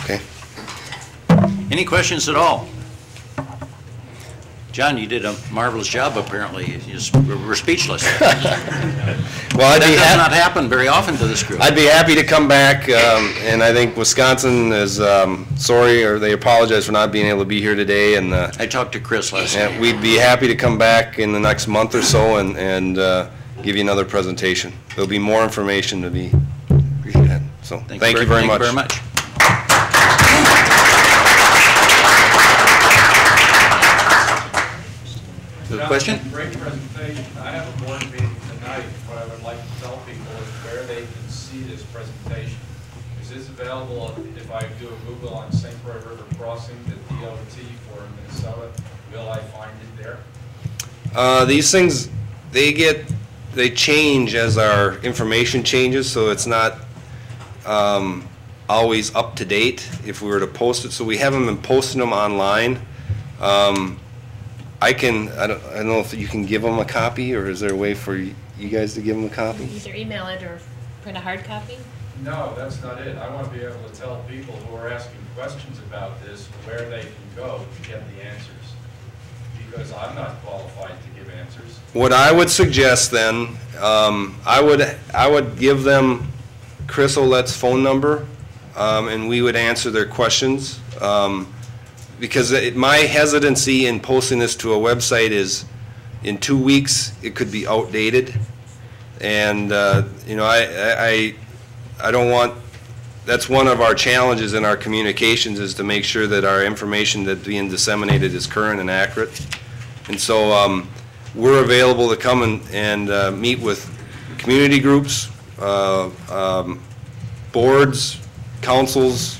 Okay. Any questions at all? John, you did a marvelous job, apparently. You just were speechless. Well, that does not happen very often to this group. I'd be happy to come back, and I think Wisconsin is sorry, or they apologize for not being able to be here today. And I talked to Chris last night. We'd be happy to come back in the next month or so and give you another presentation. There'll be more information to be. Appreciate it. So thank you very much. Thank you very much. The question? Great presentation. I have a board meeting tonight. What I would like to tell people is where they can see this presentation. Is this available if I do a Google on St. Croix River Crossing, the DOT for Minnesota? Will I find it there? These things, they change as our information changes, so it's not always up to date if we were to post it. So we haven't been posting them online. I don't know if you can give them a copy, or is there a way for you guys to give them a copy? Either email it or print a hard copy. No, that's not it. I want to be able to tell people who are asking questions about this where they can go to get the answers. Because I'm not qualified to give answers. What I would suggest then, I would give them Chris Olette's phone number, and we would answer their questions. Because my hesitancy in posting this to a website is, in 2 weeks, it could be outdated. And, you know, I don't want, that's one of our challenges in our communications, is to make sure that our information that's being disseminated is current and accurate. And so we're available to come and meet with community groups, boards, councils.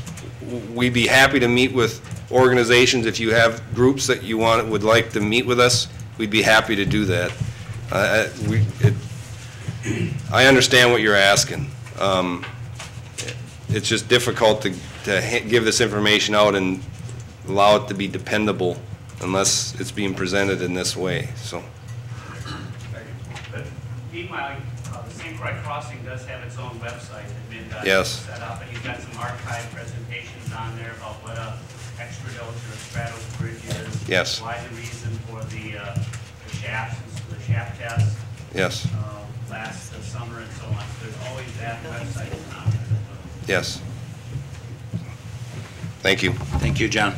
We'd be happy to meet with organizations. If you have groups that you would like to meet with us, we'd be happy to do that. I understand what you're asking. It's just difficult to give this information out and allow it to be dependable unless it's being presented in this way. So. But meanwhile, the St. Croix Crossing does have its own website that MnDOT Yes. set up, and you've got some archive presentations on there about what a extradote or a stratos bridge is. Yes. Why the reason for the shafts, the shaft test. Yes. Last summer and so on. There's always that website on there. Yes. Thank you. Thank you, John.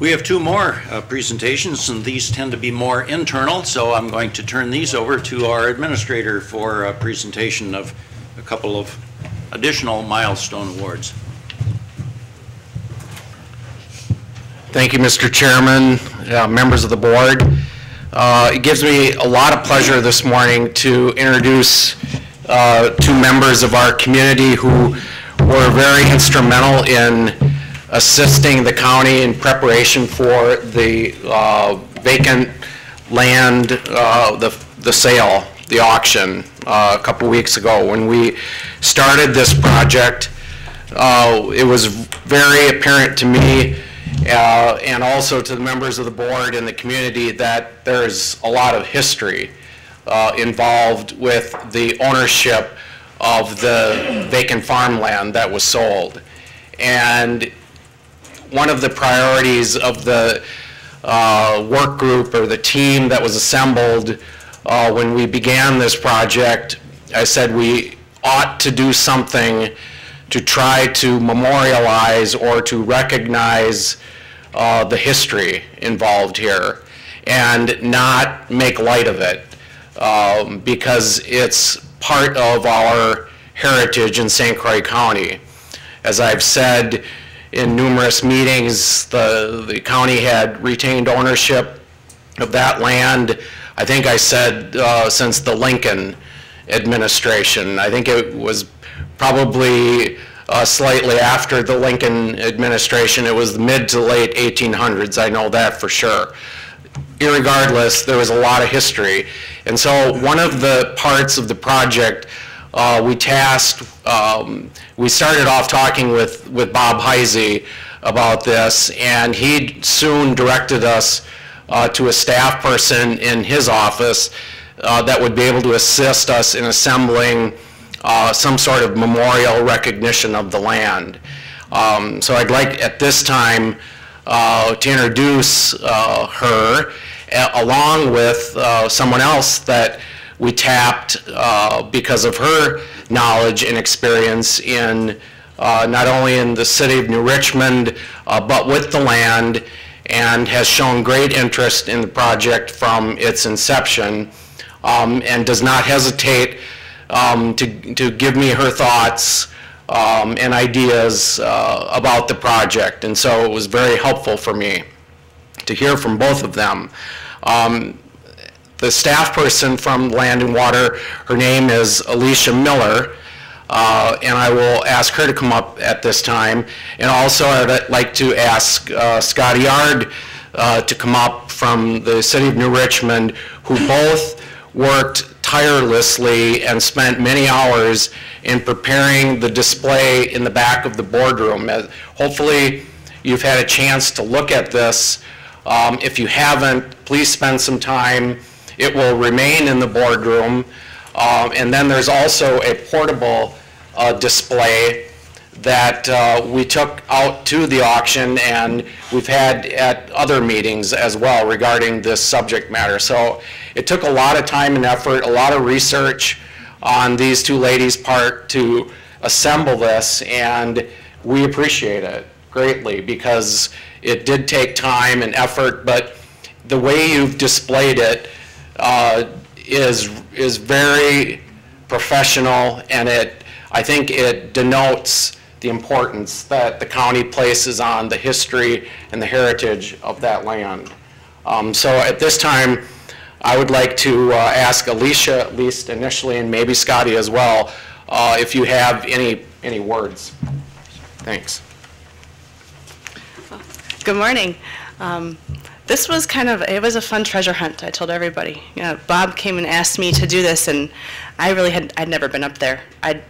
We have two more presentations, and these tend to be more internal, so I'm going to turn these over to our administrator for a presentation of a couple of additional milestone awards. Thank you, Mr. Chairman, members of the board. It gives me a lot of pleasure this morning to introduce two members of our community who were very instrumental in assisting the county in preparation for the vacant land, the sale, the auction a couple weeks ago. When we started this project, it was very apparent to me and also to the members of the board and the community that there's a lot of history involved with the ownership of the vacant farmland that was sold. And one of the priorities of the work group or the team that was assembled when we began this project, I said we ought to do something to try to memorialize or to recognize the history involved here and not make light of it because it's part of our heritage in St. Croix County. As I've said in numerous meetings, the county had retained ownership of that land, I think I said since the Lincoln administration. I think it was probably slightly after the Lincoln administration. It was the mid to late 1800s, I know that for sure. Irregardless, there was a lot of history. And so one of the parts of the project we started off talking with Bob Heisey about this, and he soon directed us to a staff person in his office that would be able to assist us in assembling some sort of memorial recognition of the land. So I'd like at this time to introduce her along with someone else that we tapped because of her knowledge and experience in not only in the city of New Richmond, but with the land, and has shown great interest in the project from its inception. and does not hesitate to give me her thoughts and ideas about the project. And so it was very helpful for me to hear from both of them. The staff person from Land and Water, her name is Alicia Miller, and I will ask her to come up at this time. And also I'd like to ask Scott Yard to come up from the City of New Richmond, who both worked tirelessly and spent many hours in preparing the display in the back of the boardroom. Hopefully you've had a chance to look at this. If you haven't, please spend some time. It will remain in the boardroom. And then there's also a portable display that we took out to the auction, and we've had at other meetings as well regarding this subject matter. So it took a lot of time and effort, a lot of research on these two ladies' part to assemble this, and we appreciate it greatly because it did take time and effort, but the way you've displayed it is very professional, and I think it denotes the importance that the county places on the history and the heritage of that land. So at this time, I would like to ask Alicia, at least initially, and maybe Scotty as well, if you have any words. Thanks. Good morning. This was it was a fun treasure hunt, I told everybody. Bob came and asked me to do this, and I'd never been up there. I'd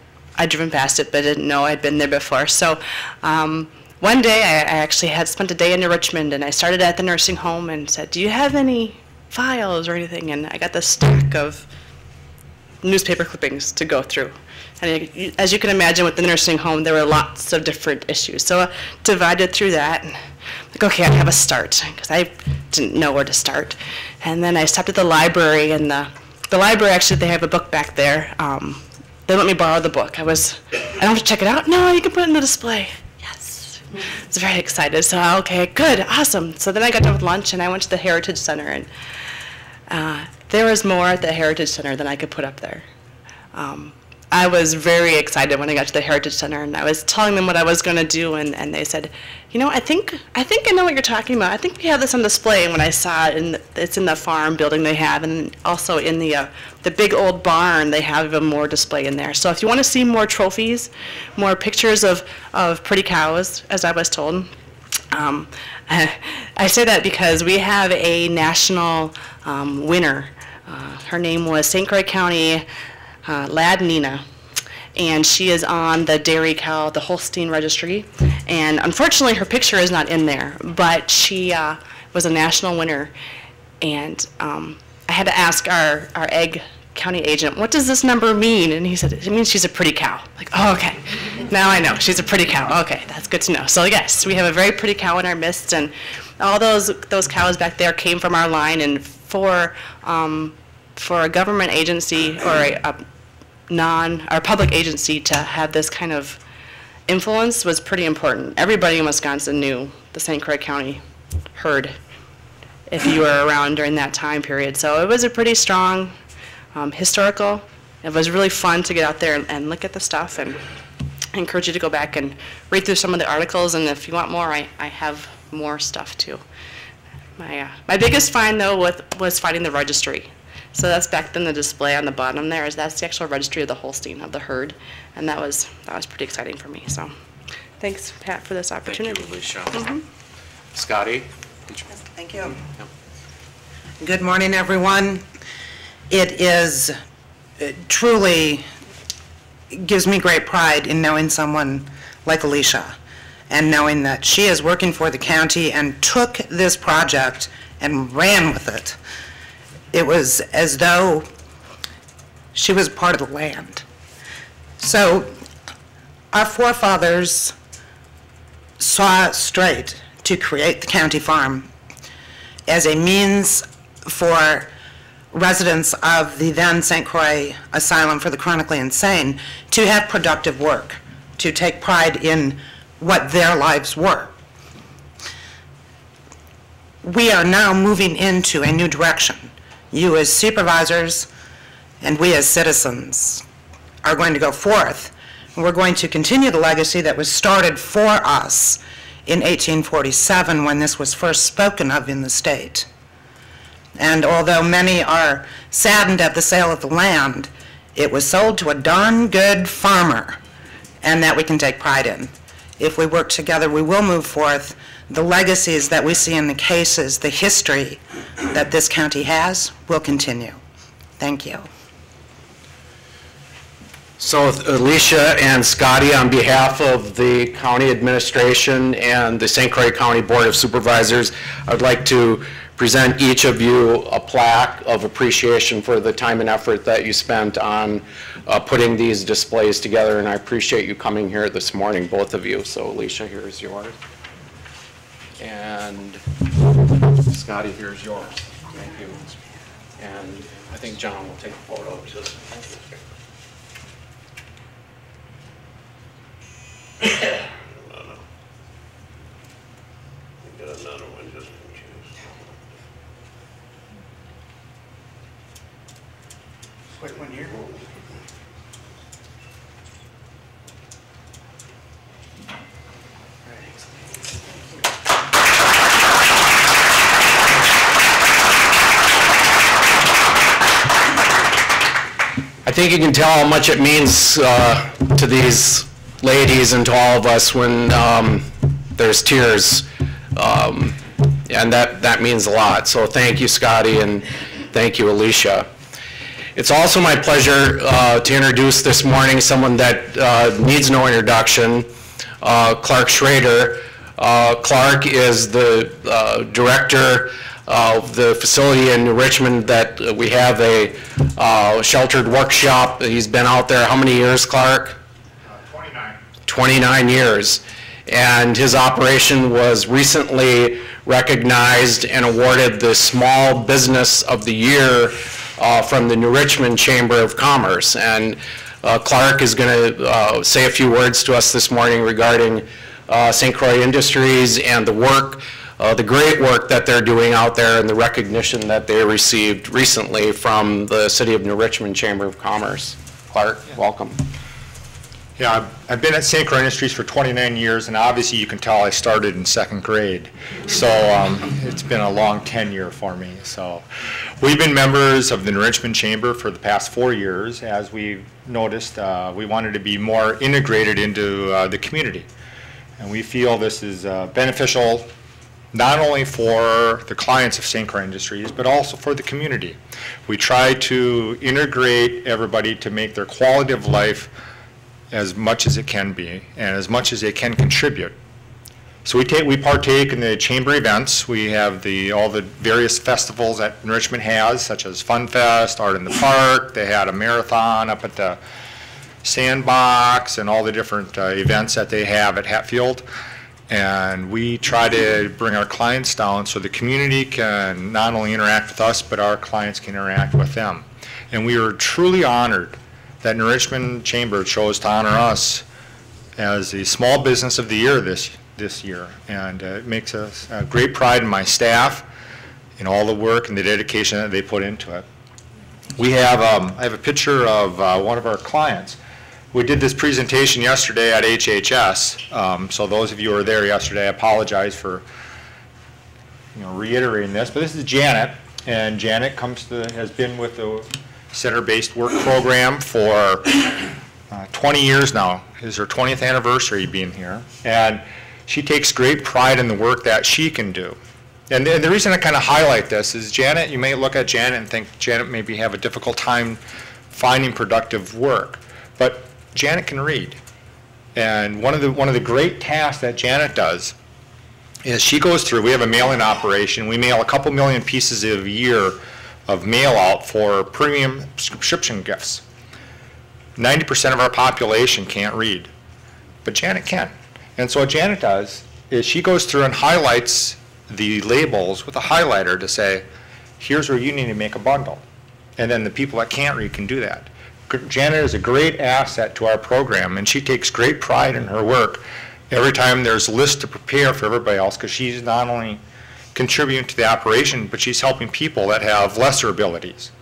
driven past it, but didn't know I'd been there before. So one day, I actually had spent a day in New Richmond, and I started at the nursing home and said, do you have any files or anything? And I got this stack of newspaper clippings to go through. And as you can imagine, with the nursing home, there were lots of different issues. So I divided through that. And like, okay, I have a start, because I didn't know where to start. And then I stopped at the library, and the library, actually, they have a book back there. They let me borrow the book. I don't have to check it out. No, you can put it in the display. Yes. I was very excited. So, okay, good, awesome. So then I got done with lunch, and I went to the Heritage Center, and there was more at the Heritage Center than I could put up there. I was very excited when I got to the Heritage Center, and I was telling them what I was going to do, and they said, you know, I think I know what you're talking about. I think we have this on display. And when I saw it, it's in the farm building they have, and also in the big old barn, they have even more display in there. So if you want to see more trophies, more pictures of pretty cows, as I was told, I say that because we have a national winner. Her name was St. Croix County Lad Nina, and she is on the dairy cow, the Holstein registry, and unfortunately her picture is not in there, but she was a national winner, and I had to ask our egg county agent, what does this number mean? And he said, it means she's a pretty cow. Like, oh, okay, now I know, she's a pretty cow. Okay, that's good to know. So yes, we have a very pretty cow in our midst, and all those cows back there came from our line, and for a government agency or a public agency to have this kind of influence was pretty important. Everybody in Wisconsin knew the St. Croix County herd if you were around during that time period. So it was a pretty strong historical. It was really fun to get out there and look at the stuff, and I encourage you to go back and read through some of the articles, and if you want more, I have more stuff too. My biggest find though was finding the registry. So that's back in the display on the bottom there. That's the actual registry of the Holstein, of the herd, and that was pretty exciting for me. So, thanks, Pat, for this opportunity. Thank you, Alicia. Scotty? Thank you. Good morning, everyone. It truly gives me great pride in knowing someone like Alicia, and knowing that she is working for the county and took this project and ran with it. It was as though she was part of the land. So our forefathers saw straight to create the county farm as a means for residents of the then St. Croix Asylum for the Chronically Insane to have productive work, to take pride in what their lives were. We are now moving into a new direction. You as supervisors And we as citizens are going to go forth, and we're going to continue the legacy that was started for us in 1847 when this was first spoken of in the state. And although many are saddened at the sale of the land, it was sold to a darn good farmer, and that we can take pride in. If we work together, we will move forth. The legacies that we see in the cases, the history that this county has, will continue. Thank you. So Alicia and Scotty, on behalf of the county administration and the St. Croix County Board of Supervisors, I'd like to present each of you a plaque of appreciation for the time and effort that you spent on putting these displays together, and I appreciate you coming here this morning, both of you. So Alicia, here's yours. And Scotty, here's yours. Thank you. And I think John will take a photo too. Got another one just in case. Quick one here. I think you can tell how much it means to these ladies and to all of us when there's tears, and that means a lot. So thank you, Scotty, and thank you, Alicia. It's also my pleasure to introduce this morning someone that needs no introduction, Clark Schrader. Clark is the director of the facility in New Richmond that we have a sheltered workshop. He's been out there how many years, Clark? 29. 29 years. And his operation was recently recognized and awarded the Small Business of the Year from the New Richmond Chamber of Commerce. And Clark is going to say a few words to us this morning regarding St. Croix Industries and the work, the great work that they're doing out there and the recognition that they received recently from the City of New Richmond Chamber of Commerce. Clark, welcome. Yeah, I've been at St. Croix Industries for 29 years, and obviously you can tell I started in second grade. So it's been a long tenure for me. So we've been members of the New Richmond Chamber for the past 4 years. As we noticed, we wanted to be more integrated into the community. And we feel this is beneficial not only for the clients of St. Croix Industries, but also for the community. We try to integrate everybody to make their quality of life as much as it can be and as much as they can contribute. So we partake in the chamber events. We have all the various festivals that New Richmond has, such as Fun Fest, Art in the Park. They had a marathon up at the Sandbox and all the different events that they have at Hatfield. And we try to bring our clients down so the community can not only interact with us, but our clients can interact with them. And we are truly honored that New Richmond Chamber chose to honor us as the Small Business of the Year this year. And it makes us great pride in my staff in all the work and the dedication that they put into it. We have, I have a picture of one of our clients. We did this presentation yesterday at HHS. So those of you who were there yesterday, I apologize for reiterating this. But this is Janet, and Janet has been with the Center-Based Work Program for 20 years now. It is her 20th anniversary being here. And she takes great pride in the work that she can do. And the reason I kind of highlight this is Janet, you may look at Janet and think Janet maybe have a difficult time finding productive work. But Janet can read. And one of the great tasks that Janet does is she goes through, we have a mailing operation, we mail a couple million pieces a year of mail out for premium subscription gifts. 90% of our population can't read, but Janet can. And so what Janet does is she goes through and highlights the labels with a highlighter to say, here's where you need to make a bundle. And then the people that can't read can do that. Janet is a great asset to our program, and she takes great pride in her work every time there's a list to prepare for everybody else, because she's not only contributing to the operation, but she's helping people that have lesser abilities.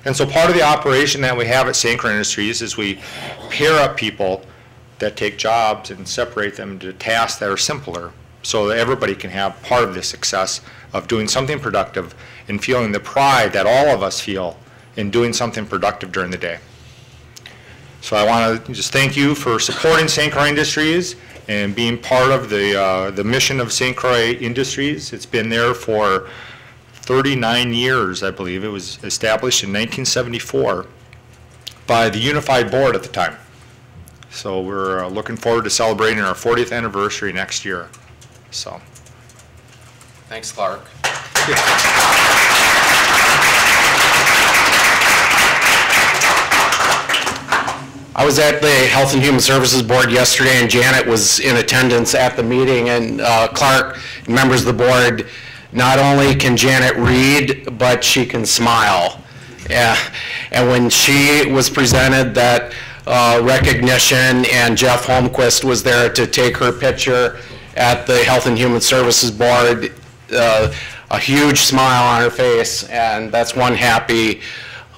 And so part of the operation that we have at St. Croix Industries is we pair up people that take jobs and separate them into tasks that are simpler so that everybody can have part of the success of doing something productive and feeling the pride that all of us feel in doing something productive during the day. So I want to just thank you for supporting St. Croix Industries and being part of the mission of St. Croix Industries. It's been there for 39 years, I believe. It was established in 1974 by the Unified Board at the time. So we're looking forward to celebrating our 40th anniversary next year. So, Thanks, Clark. I was at the Health and Human Services Board yesterday, and Janet was in attendance at the meeting, and Clark, members of the board, not only can Janet read, but she can smile. Yeah. And when she was presented that recognition, and Jeff Holmquist was there to take her picture at the Health and Human Services Board, a huge smile on her face, and that's one happy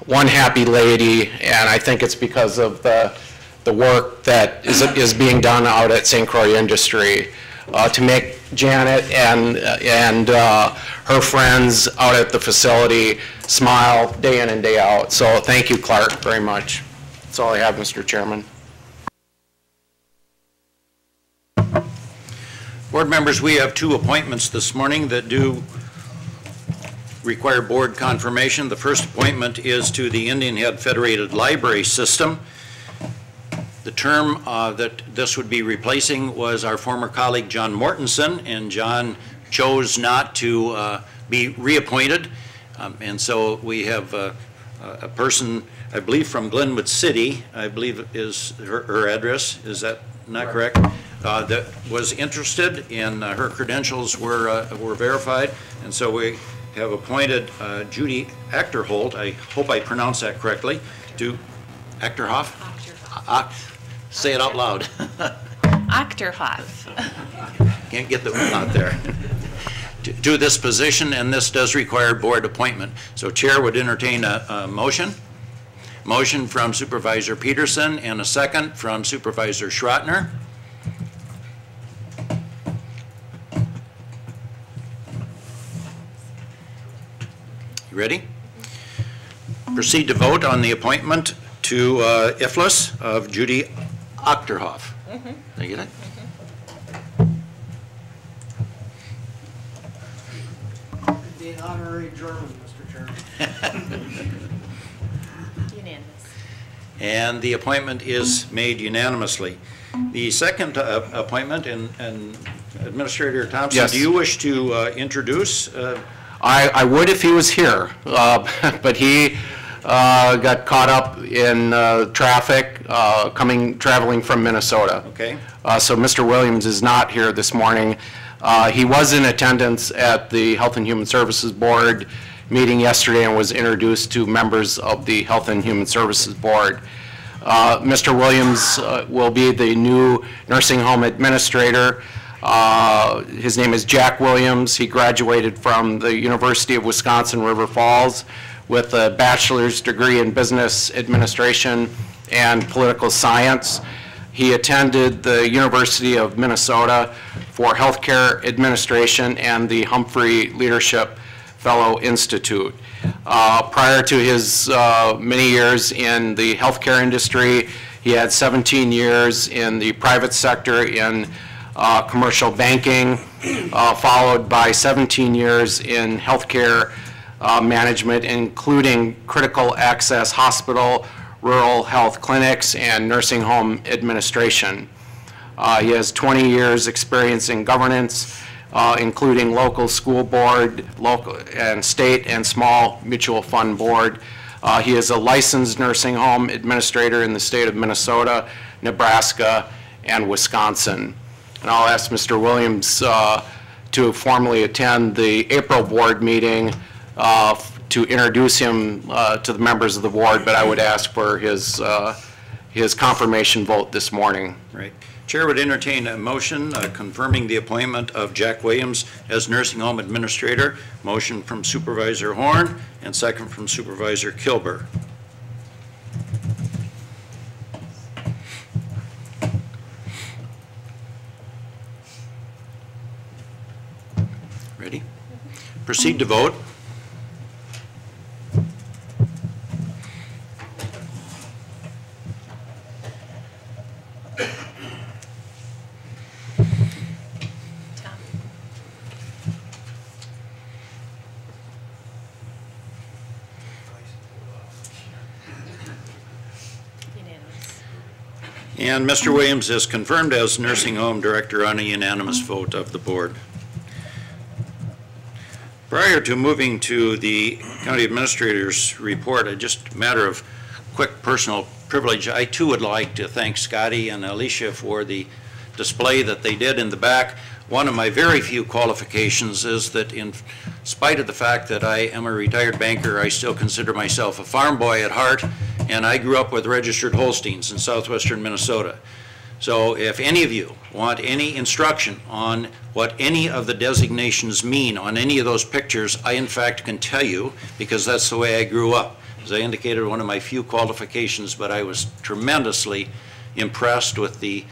lady, and I think it's because of the work that is being done out at St. Croix Industry to make Janet and her friends out at the facility smile day in and day out. So thank you, Clark, very much. That's all I have, Mr. Chairman. Board members, we have two appointments this morning that do require board confirmation. The first appointment is to the Indian Head Federated Library System. The term that this would be replacing was our former colleague John Mortensen, and John chose not to be reappointed. And so we have a person, I believe from Glenwood City, I believe is her address, is that not correct? That was interested, and her credentials were verified, and so we have appointed Judy Achterholt, I hope I pronounced that correctly, to Achterhoff? Say it out loud. Achterhoff. Can't get the out there. To this position, and this does require board appointment. So Chair would entertain a motion. Motion from Supervisor Peterson and a second from Supervisor Schrottner. Ready? Proceed to vote on the appointment to IFLAS of Judy Achterhoff. Did I get it? The honorary German, Mr. Chairman. Unanimous. And the appointment is made unanimously. The second appointment, and Administrator Thompson, Yes. do you wish to introduce? I would if he was here, but he got caught up in traffic traveling from Minnesota. Okay. So Mr. Williams is not here this morning. He was in attendance at the Health and Human Services Board meeting yesterday and was introduced to members of the Health and Human Services Board. Mr. Williams will be the new nursing home administrator. His name is Jack Williams. He graduated from the University of Wisconsin River Falls with a bachelor's degree in business administration and political science. He attended the University of Minnesota for healthcare administration and the Humphrey Leadership Fellow Institute. Prior to his many years in the healthcare industry, he had 17 years in the private sector in commercial banking, followed by 17 years in healthcare management, including critical access hospital, rural health clinics, and nursing home administration. He has 20 years experience in governance, including local school board, local and state and small mutual fund board. He is a licensed nursing home administrator in the state of Minnesota, Nebraska, and Wisconsin. And I'll ask Mr. Williams to formally attend the April board meeting to introduce him to the members of the board, but I would ask for his his confirmation vote this morning. Right. Chair would entertain a motion confirming the appointment of Jack Williams as nursing home administrator. Motion from Supervisor Horn and second from Supervisor Kilber. Ready? Proceed to vote. And Mr. Williams is confirmed as nursing home director on a unanimous vote of the board. Prior to moving to the county administrator's report, just a matter of quick personal privilege, I too would like to thank Scotty and Alicia for the display that they did in the back. One of my very few qualifications is that in spite of the fact that I am a retired banker, I still consider myself a farm boy at heart, and I grew up with registered Holsteins in southwestern Minnesota. So if any of you want any instruction on what any of the designations mean on any of those pictures, I in fact can tell you, because that's the way I grew up. As I indicated, one of my few qualifications, but I was tremendously impressed with the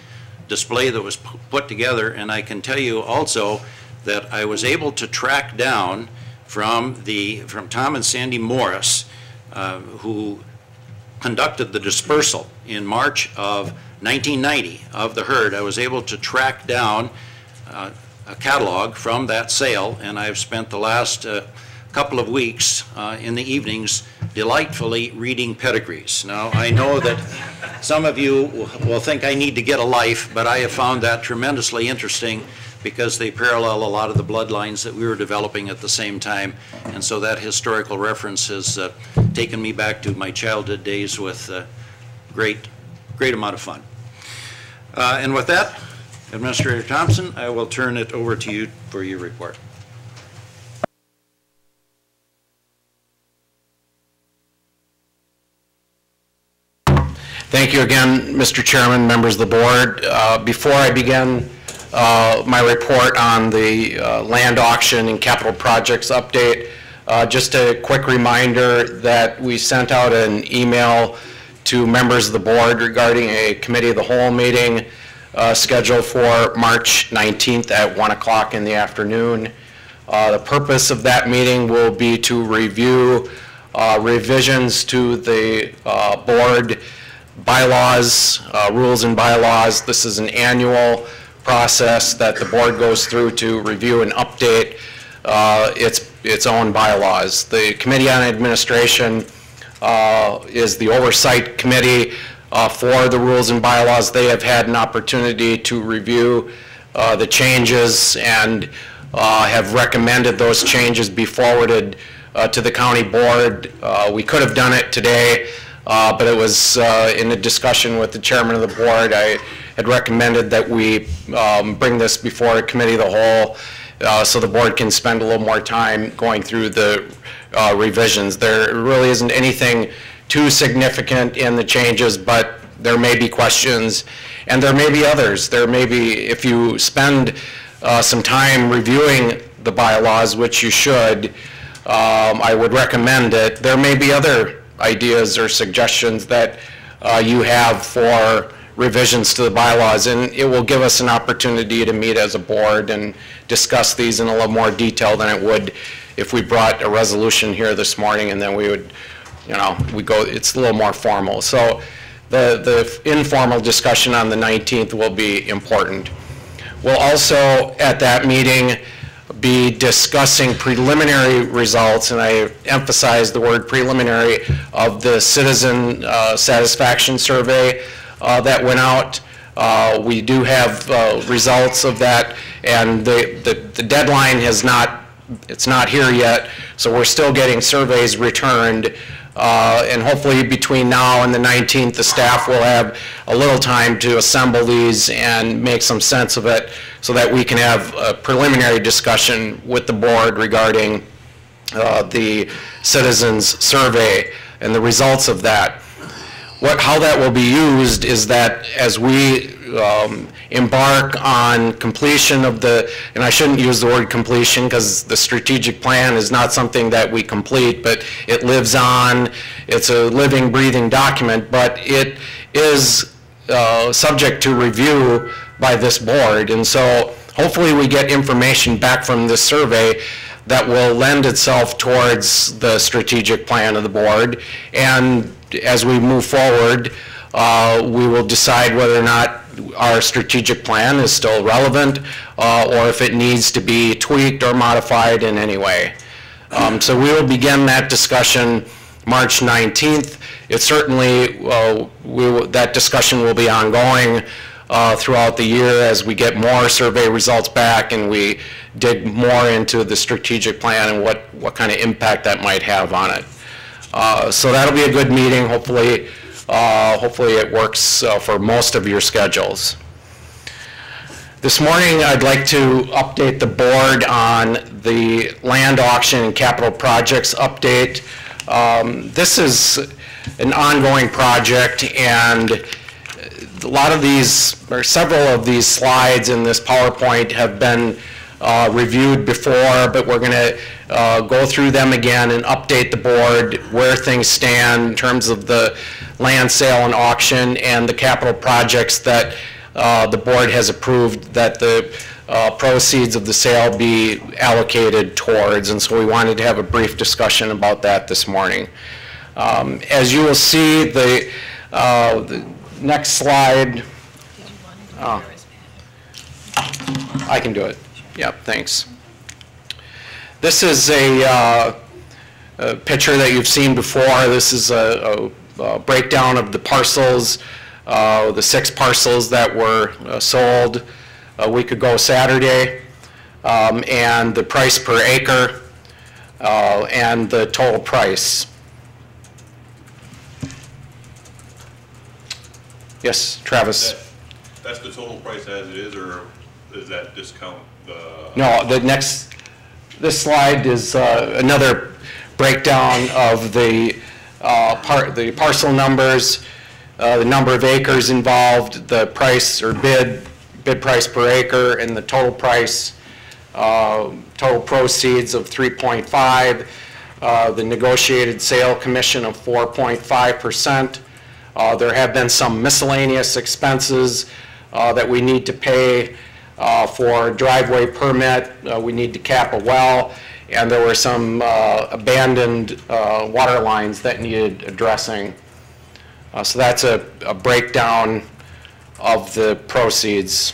display that was put together, and I can tell you also that I was able to track down from Tom and Sandy Morris, who conducted the dispersal in March of 1990 of the herd. I was able to track down a catalog from that sale, and I've spent the last couple of weeks in the evenings delightfully reading pedigrees. Now, I know that some of you will think I need to get a life, but I have found that tremendously interesting because they parallel a lot of the bloodlines that we were developing at the same time, and so that historical reference has taken me back to my childhood days with great amount of fun. And with that, Administrator Thompson, I will turn it over to you for your report. Thank you again, Mr. Chairman, members of the board. Before I begin my report on the land auction and capital projects update, just a quick reminder that we sent out an email to members of the board regarding a committee of the whole meeting scheduled for March 19th at 1 o'clock in the afternoon. The purpose of that meeting will be to review revisions to the board bylaws, rules and bylaws. This is an annual process that the board goes through to review and update its own bylaws. The Committee on Administration is the oversight committee for the rules and bylaws. They have had an opportunity to review the changes and have recommended those changes be forwarded to the county board. We could have done it today, but it was in a discussion with the chairman of the board. I had recommended that we bring this before a committee of the whole so the board can spend a little more time going through the revisions. There really isn't anything too significant in the changes, but there may be questions and there may be others. There may be, if you spend some time reviewing the bylaws, which you should, I would recommend it. There may be other ideas or suggestions that you have for revisions to the bylaws, and it will give us an opportunity to meet as a board and discuss these in a little more detail than it would if we brought a resolution here this morning and then we would, it's a little more formal. So the informal discussion on the 19th will be important. We'll also, at that meeting, be discussing preliminary results, and I emphasize the word preliminary, of the citizen satisfaction survey that went out. We do have results of that, and the deadline it's not here yet, so we're still getting surveys returned. And hopefully between now and the 19th, the staff will have a little time to assemble these and make some sense of it so that we can have a preliminary discussion with the board regarding the citizens survey and the results of that. how that will be used is that as we embark on completion of the, and I shouldn't use the word completion because the strategic plan is not something that we complete, but it lives on. It's a living, breathing document, but it is subject to review by this board. And so hopefully we get information back from this survey that will lend itself towards the strategic plan of the board. And as we move forward, we will decide whether or not our strategic plan is still relevant or if it needs to be tweaked or modified in any way. So we will begin that discussion March 19th. It certainly, that discussion will be ongoing throughout the year as we get more survey results back and we dig more into the strategic plan and what kind of impact that might have on it. So that'll be a good meeting. Hopefully it works for most of your schedules. This morning, I'd like to update the board on the land auction and capital projects update. This is an ongoing project, and a lot of these, or several of these slides in this PowerPoint have been reviewed before, but we're going to go through them again and update the board where things stand in terms of the land sale and auction and the capital projects that the board has approved that the proceeds of the sale be allocated towards. And so we wanted to have a brief discussion about that this morning. As you will see, the next slide. I can do it. Yep, thanks. This is a picture that you've seen before. This is a breakdown of the parcels, the 6 parcels that were sold a week ago Saturday, and the price per acre, and the total price. Yes, Travis. That's the total price as it is, or is that discount the? No, this slide is another breakdown of the parcel numbers, the number of acres involved, the price or bid price per acre, and the total price, total proceeds of 3.5, the negotiated sale commission of 4.5%. There have been some miscellaneous expenses that we need to pay for driveway permit. We need to cap a well, and there were some abandoned water lines that needed addressing. So that's a breakdown of the proceeds.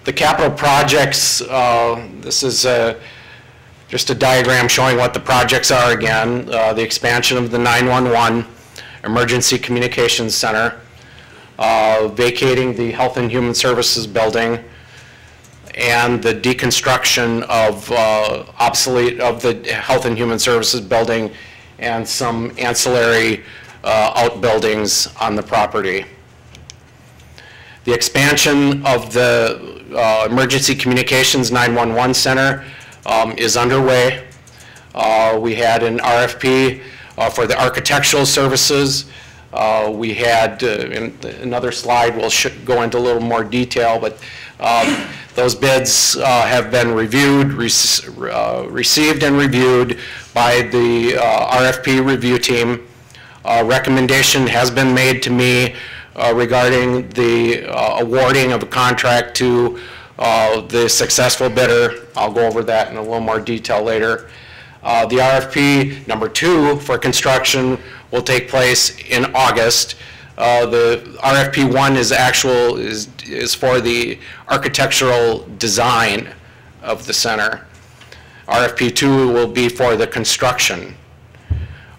The capital projects, this is just a diagram showing what the projects are again. The expansion of the 911 Emergency Communications Center, vacating the Health and Human Services building, and the deconstruction of the Health and Human Services building and some ancillary outbuildings on the property. The expansion of the Emergency Communications 911 Center is underway. We had an RFP for the architectural services. We had, in another slide, we'll go into a little more detail, but those bids have been reviewed, received and reviewed by the RFP review team. Recommendation has been made to me regarding the awarding of a contract to the successful bidder. I'll go over that in a little more detail later. The RFP number 2 for construction will take place in August. The RFP 1 is for the architectural design of the center. RFP 2 will be for the construction.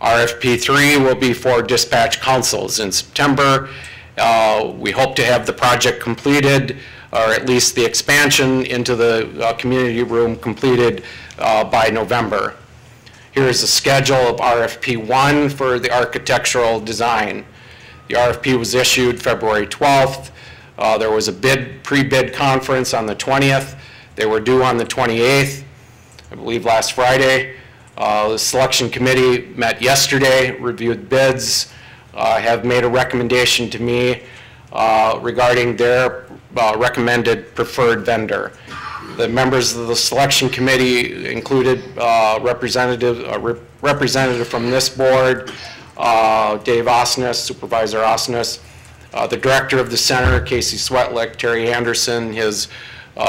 RFP 3 will be for dispatch councils in September. We hope to have the project completed, or at least the expansion into the community room completed by November. Here is a schedule of RFP 1 for the architectural design. The RFP was issued February 12th. There was a pre-bid conference on the 20th. They were due on the 28th, I believe last Friday. The selection committee met yesterday, reviewed bids, have made a recommendation to me regarding their recommended preferred vendor. The members of the selection committee included representative from this board, Dave Osnes, Supervisor Osnes, the director of the center, Casey Swetlick, Terry Anderson, his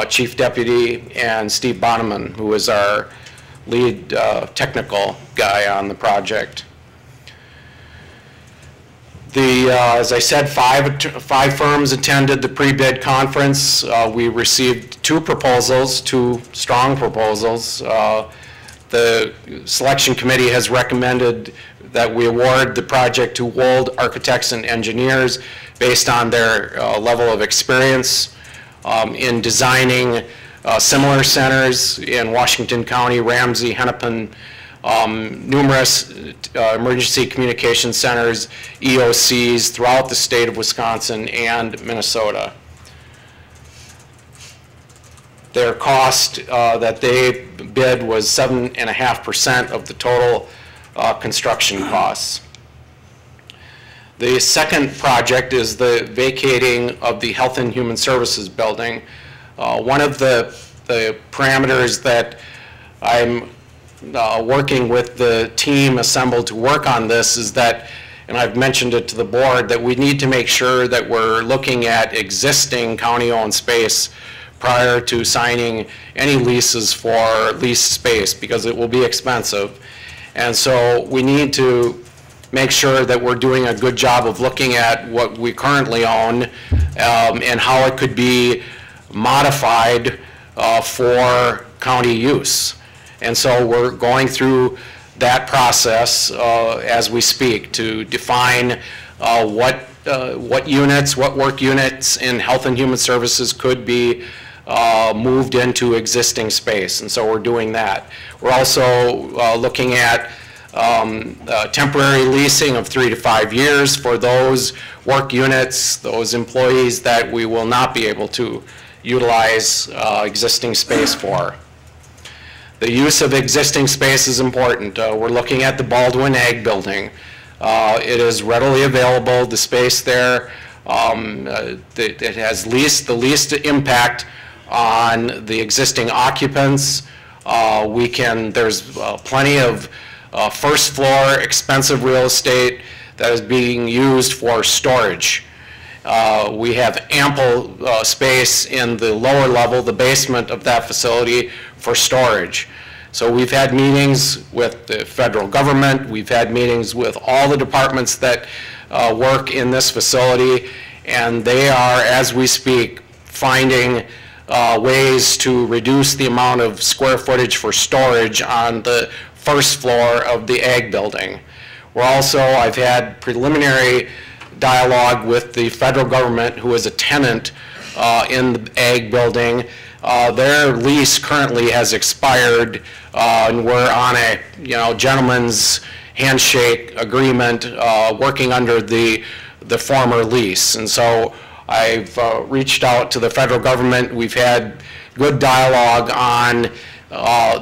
chief deputy, and Steve Bonneman, who is our lead technical guy on the project. As I said, five firms attended the pre-bid conference. We received two proposals, two strong proposals. The selection committee has recommended that we award the project to Wold Architects and Engineers based on their level of experience in designing similar centers in Washington County, Ramsey, Hennepin, numerous emergency communication centers, EOCs throughout the state of Wisconsin and Minnesota. Their cost that they bid was 7.5% of the total construction costs. The second project is the vacating of the Health and Human Services building. One of the parameters that I'm working with the team assembled to work on this is that, and I've mentioned it to the board, that we need to make sure that we're looking at existing county-owned space prior to signing any leases for leased space, because it will be expensive. And so we need to make sure that we're doing a good job of looking at what we currently own and how it could be modified for county use. And so we're going through that process as we speak to define what units, what work units in Health and Human Services could be moved into existing space. And so we're doing that. We're also looking at temporary leasing of 3 to 5 years for those work units, those employees that we will not be able to utilize existing space for. The use of existing space is important. We're looking at the Baldwin Ag Building. It is readily available, the space there. It has the least impact on the existing occupants. There's plenty of first floor expensive real estate that is being used for storage. We have ample space in the lower level, the basement of that facility, for storage. So we've had meetings with the federal government, we've had meetings with all the departments that work in this facility, and they are, as we speak, finding ways to reduce the amount of square footage for storage on the first floor of the ag building. I've had preliminary dialogue with the federal government, who is a tenant in the ag building. Their lease currently has expired, and we're on a gentleman's handshake agreement working under the former lease. And so I've reached out to the federal government. We've had good dialogue on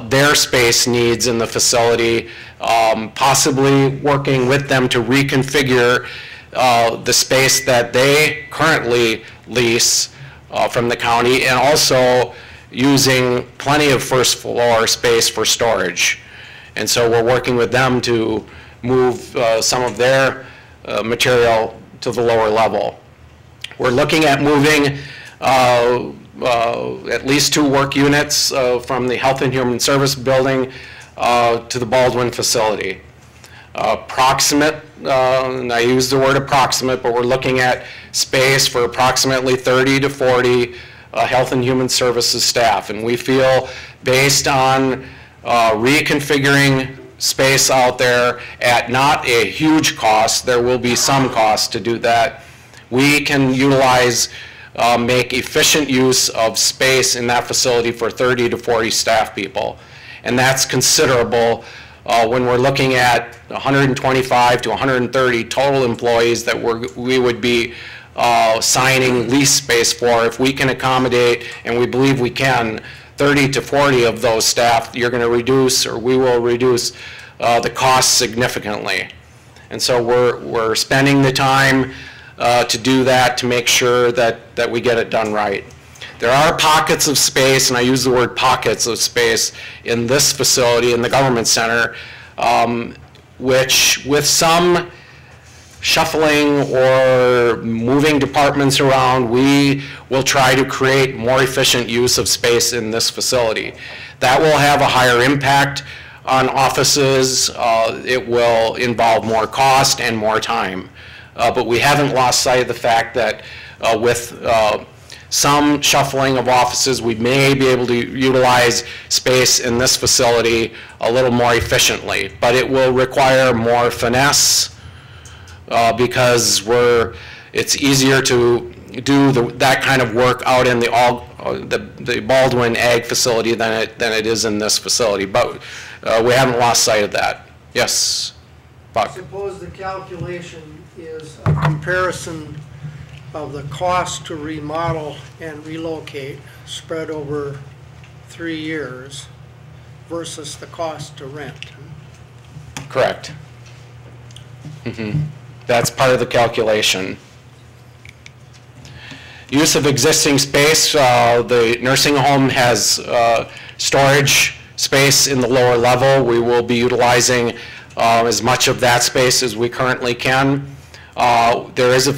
their space needs in the facility, possibly working with them to reconfigure the space that they currently lease from the county, and also using plenty of first floor space for storage. And so we're working with them to move some of their material to the lower level. We're looking at moving at least 2 work units from the Health and Human Service building to the Baldwin facility. Approximate, and I use the word approximate, but we're looking at space for approximately 30 to 40 Health and Human Services staff. And we feel, based on reconfiguring space out there at not a huge cost, there will be some cost to do that, we can utilize, make efficient use of space in that facility for 30 to 40 staff people. And that's considerable when we're looking at 125 to 130 total employees that we would be signing lease space for. If we can accommodate, and we believe we can, 30 to 40 of those staff, you're going to reduce, or we will reduce, the cost significantly. And so we're spending the time to do that, to make sure that we get it done right. There are pockets of space, and I use the word pockets of space, in this facility, in the government center, which with some shuffling or moving departments around, we will try to create more efficient use of space in this facility. That will have a higher impact on offices. It will involve more cost and more time. But we haven't lost sight of the fact that with some shuffling of offices, we may be able to utilize space in this facility a little more efficiently. But it will require more finesse because it's easier to do that kind of work out in the Baldwin Ag facility than it is in this facility. But we haven't lost sight of that. Yes, Buck? Suppose the calculation is a comparison of the cost to remodel and relocate spread over 3 years versus the cost to rent. Correct. That's part of the calculation. Use of existing space. The nursing home has storage space in the lower level. We will be utilizing as much of that space as we currently can. There is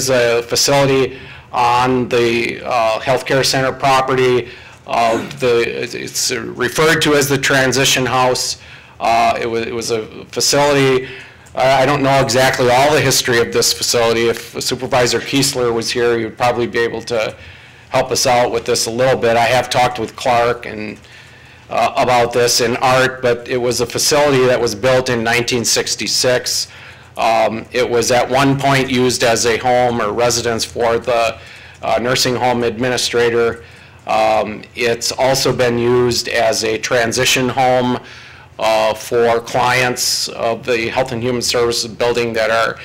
a facility on the healthcare center property. It's referred to as the transition house. It was a facility. I don't know exactly all the history of this facility. If Supervisor Kiesler was here, he would probably be able to help us out with this a little bit. I have talked with Clark and about this in Art, but it was a facility that was built in 1966. It was at one point used as a home or residence for the nursing home administrator. It's also been used as a transition home for clients of the Health and Human Services building that are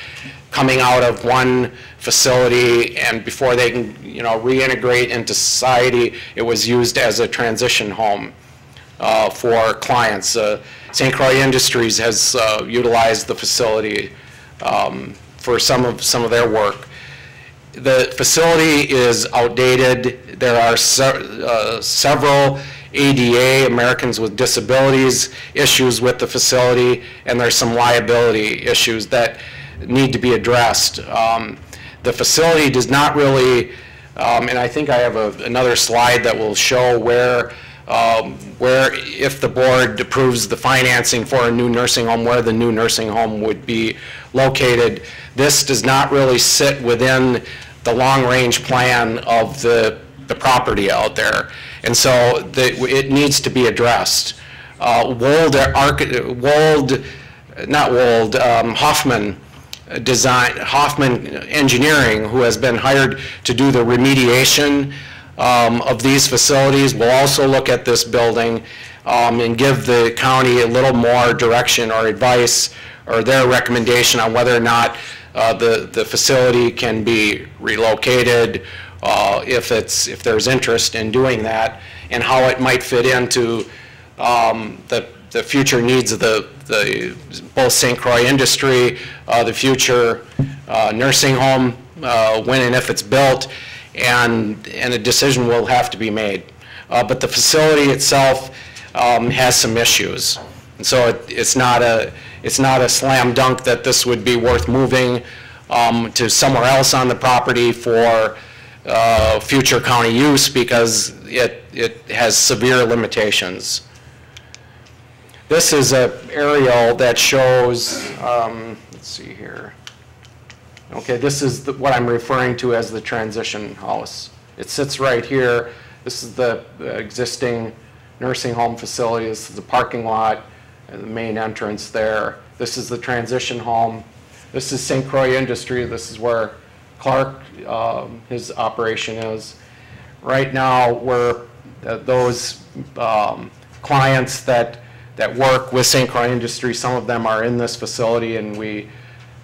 coming out of one facility, and before they can, reintegrate into society, it was used as a transition home for clients. St. Croix Industries has utilized the facility for some of their work. The facility is outdated. There are several ADA, Americans with Disabilities, issues with the facility, and there's some liability issues that need to be addressed. The facility does not really, and I think I have another slide that will show where if the board approves the financing for a new nursing home, where the new nursing home would be located. This does not really sit within the long-range plan of the property out there. And so it needs to be addressed. Hoffman Engineering, who has been hired to do the remediation of these facilities, will also look at this building and give the county a little more direction or advice or their recommendation on whether or not the facility can be relocated, if there's interest in doing that, and how it might fit into the future needs of both St. Croix Industry, the future nursing home, when and if it's built, and a decision will have to be made. But the facility itself has some issues, and so it's not a slam dunk that this would be worth moving to somewhere else on the property for future county use, because it has severe limitations. This is an aerial that shows, let's see here. Okay, this is what I'm referring to as the transition house. It sits right here. This is the existing nursing home facility. This is the parking lot and the main entrance there. This is the transition home. This is St. Croix Industry. This is where Clark, his operation is. Right now, those clients that work with St. Croix Industry, some of them are in this facility, and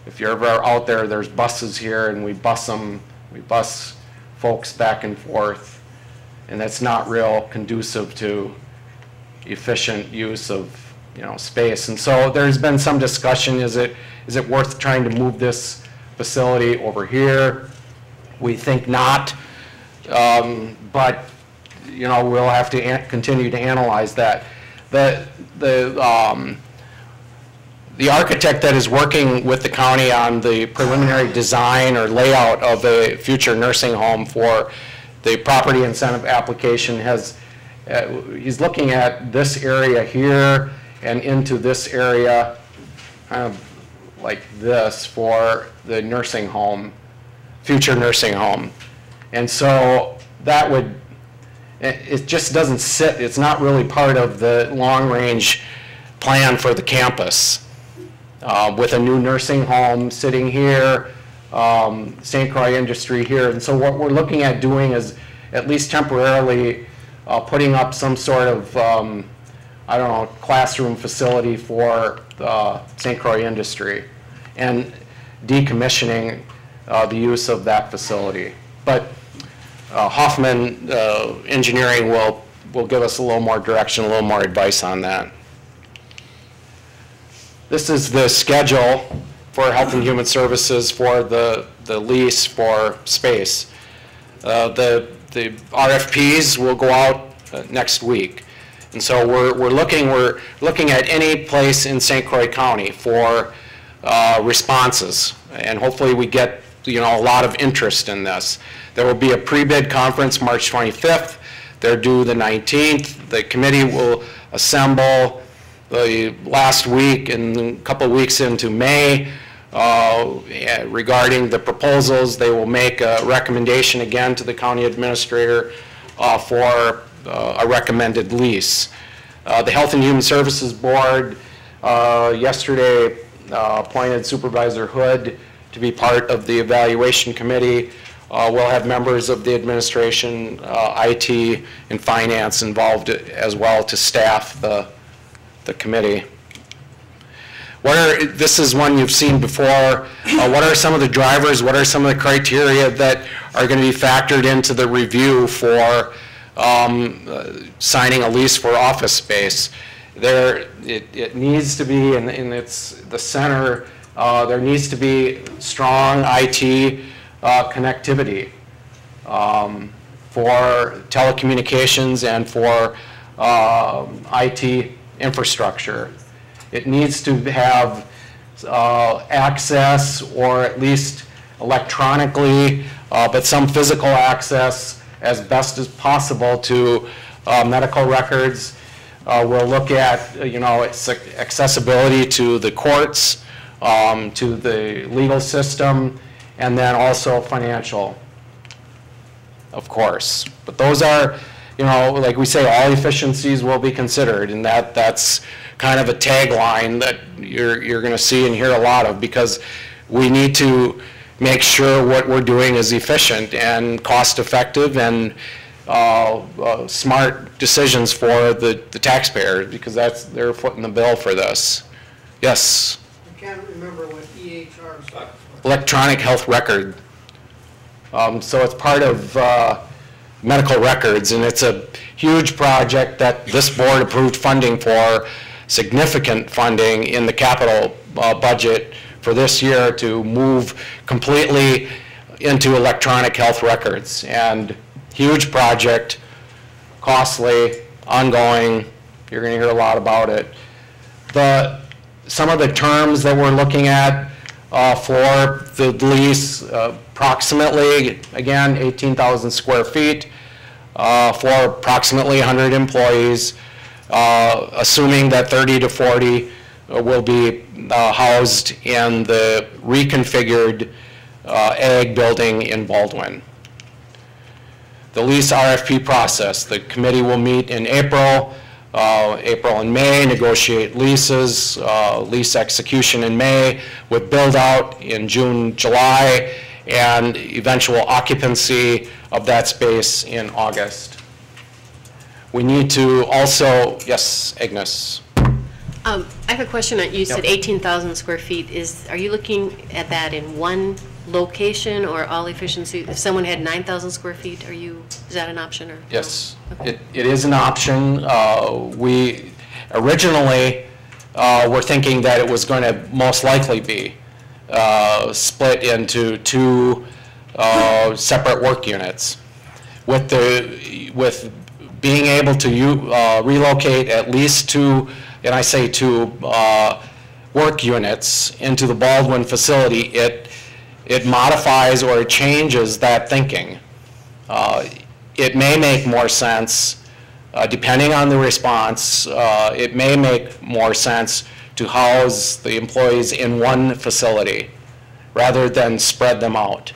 if you're ever out there, there's buses here, and we bus folks back and forth. and that's not real conducive to efficient use of, space. And so there's been some discussion, is it worth trying to move this facility over here? We think not, but, we'll have to continue to analyze that. The architect that is working with the county on the preliminary design or layout of a future nursing home for the property incentive application he's looking at this area here and into this area, kind of like this, for the nursing home, future nursing home. And so that would, it just doesn't sit, it's not really part of the long-range plan for the campus. With a new nursing home sitting here, St. Croix Industry here. And so what we're looking at doing is, at least temporarily, putting up some sort of, classroom facility for St. Croix Industry and decommissioning the use of that facility. But Hoffman Engineering will give us a little more direction, a little more advice on that. This is the schedule for Health and Human Services for the lease for space. The RFPs will go out next week. And so we're looking at any place in St. Croix County for responses, and hopefully we get a lot of interest in this. There will be a pre-bid conference March 25th. They're due the 19th. The committee will assemble the last week and a couple of weeks into May regarding the proposals. They will make a recommendation again to the county administrator for a recommended lease. The Health and Human Services Board yesterday appointed Supervisor Hood to be part of the evaluation committee. We'll have members of the administration, IT, and finance involved as well to staff the committee. This is one you've seen before. What are some of the drivers? What are some of the criteria that are going to be factored into the review for signing a lease for office space? It needs to be, and it's the center, there needs to be strong IT connectivity for telecommunications and for IT infrastructure. It needs to have access, or at least electronically, but some physical access as best as possible to medical records. We'll look at, its accessibility to the courts, to the legal system, and then also financial, of course. But those are, like we say, all efficiencies will be considered, and that's kind of a tagline that you're going to see and hear a lot of, because we need to make sure what we're doing is efficient and cost-effective and smart decisions for the taxpayer, because that's their foot in the bill for this. Yes? I can't remember what EHR stands for. Electronic health record. So it's part of medical records, and it's a huge project that this board approved funding for, significant funding in the capital budget for this year to move completely into electronic health records. And huge project, costly, ongoing. You're going to hear a lot about it. Some of the terms that we're looking at for the lease, approximately, again, 18,000 square feet for approximately 100 employees, assuming that 30 to 40 will be housed in the reconfigured ag building in Baldwin. The lease RFP process, the committee will meet in April and May, negotiate leases, lease execution in May, with build out in June, July, and eventual occupancy of that space in August. We need to also, yes, Agnes. I have a question. You said 18,000 square feet. Are you looking at that in one location or all efficiency? If someone had 9,000 square feet, is that an option or? Yes, it is an option. We originally were thinking that it was going to most likely be split into two separate work units. With being able to relocate at least two, and I say two, work units into the Baldwin facility, it modifies or it changes that thinking. It may make more sense, depending on the response, it may make more sense to house the employees in one facility rather than spread them out.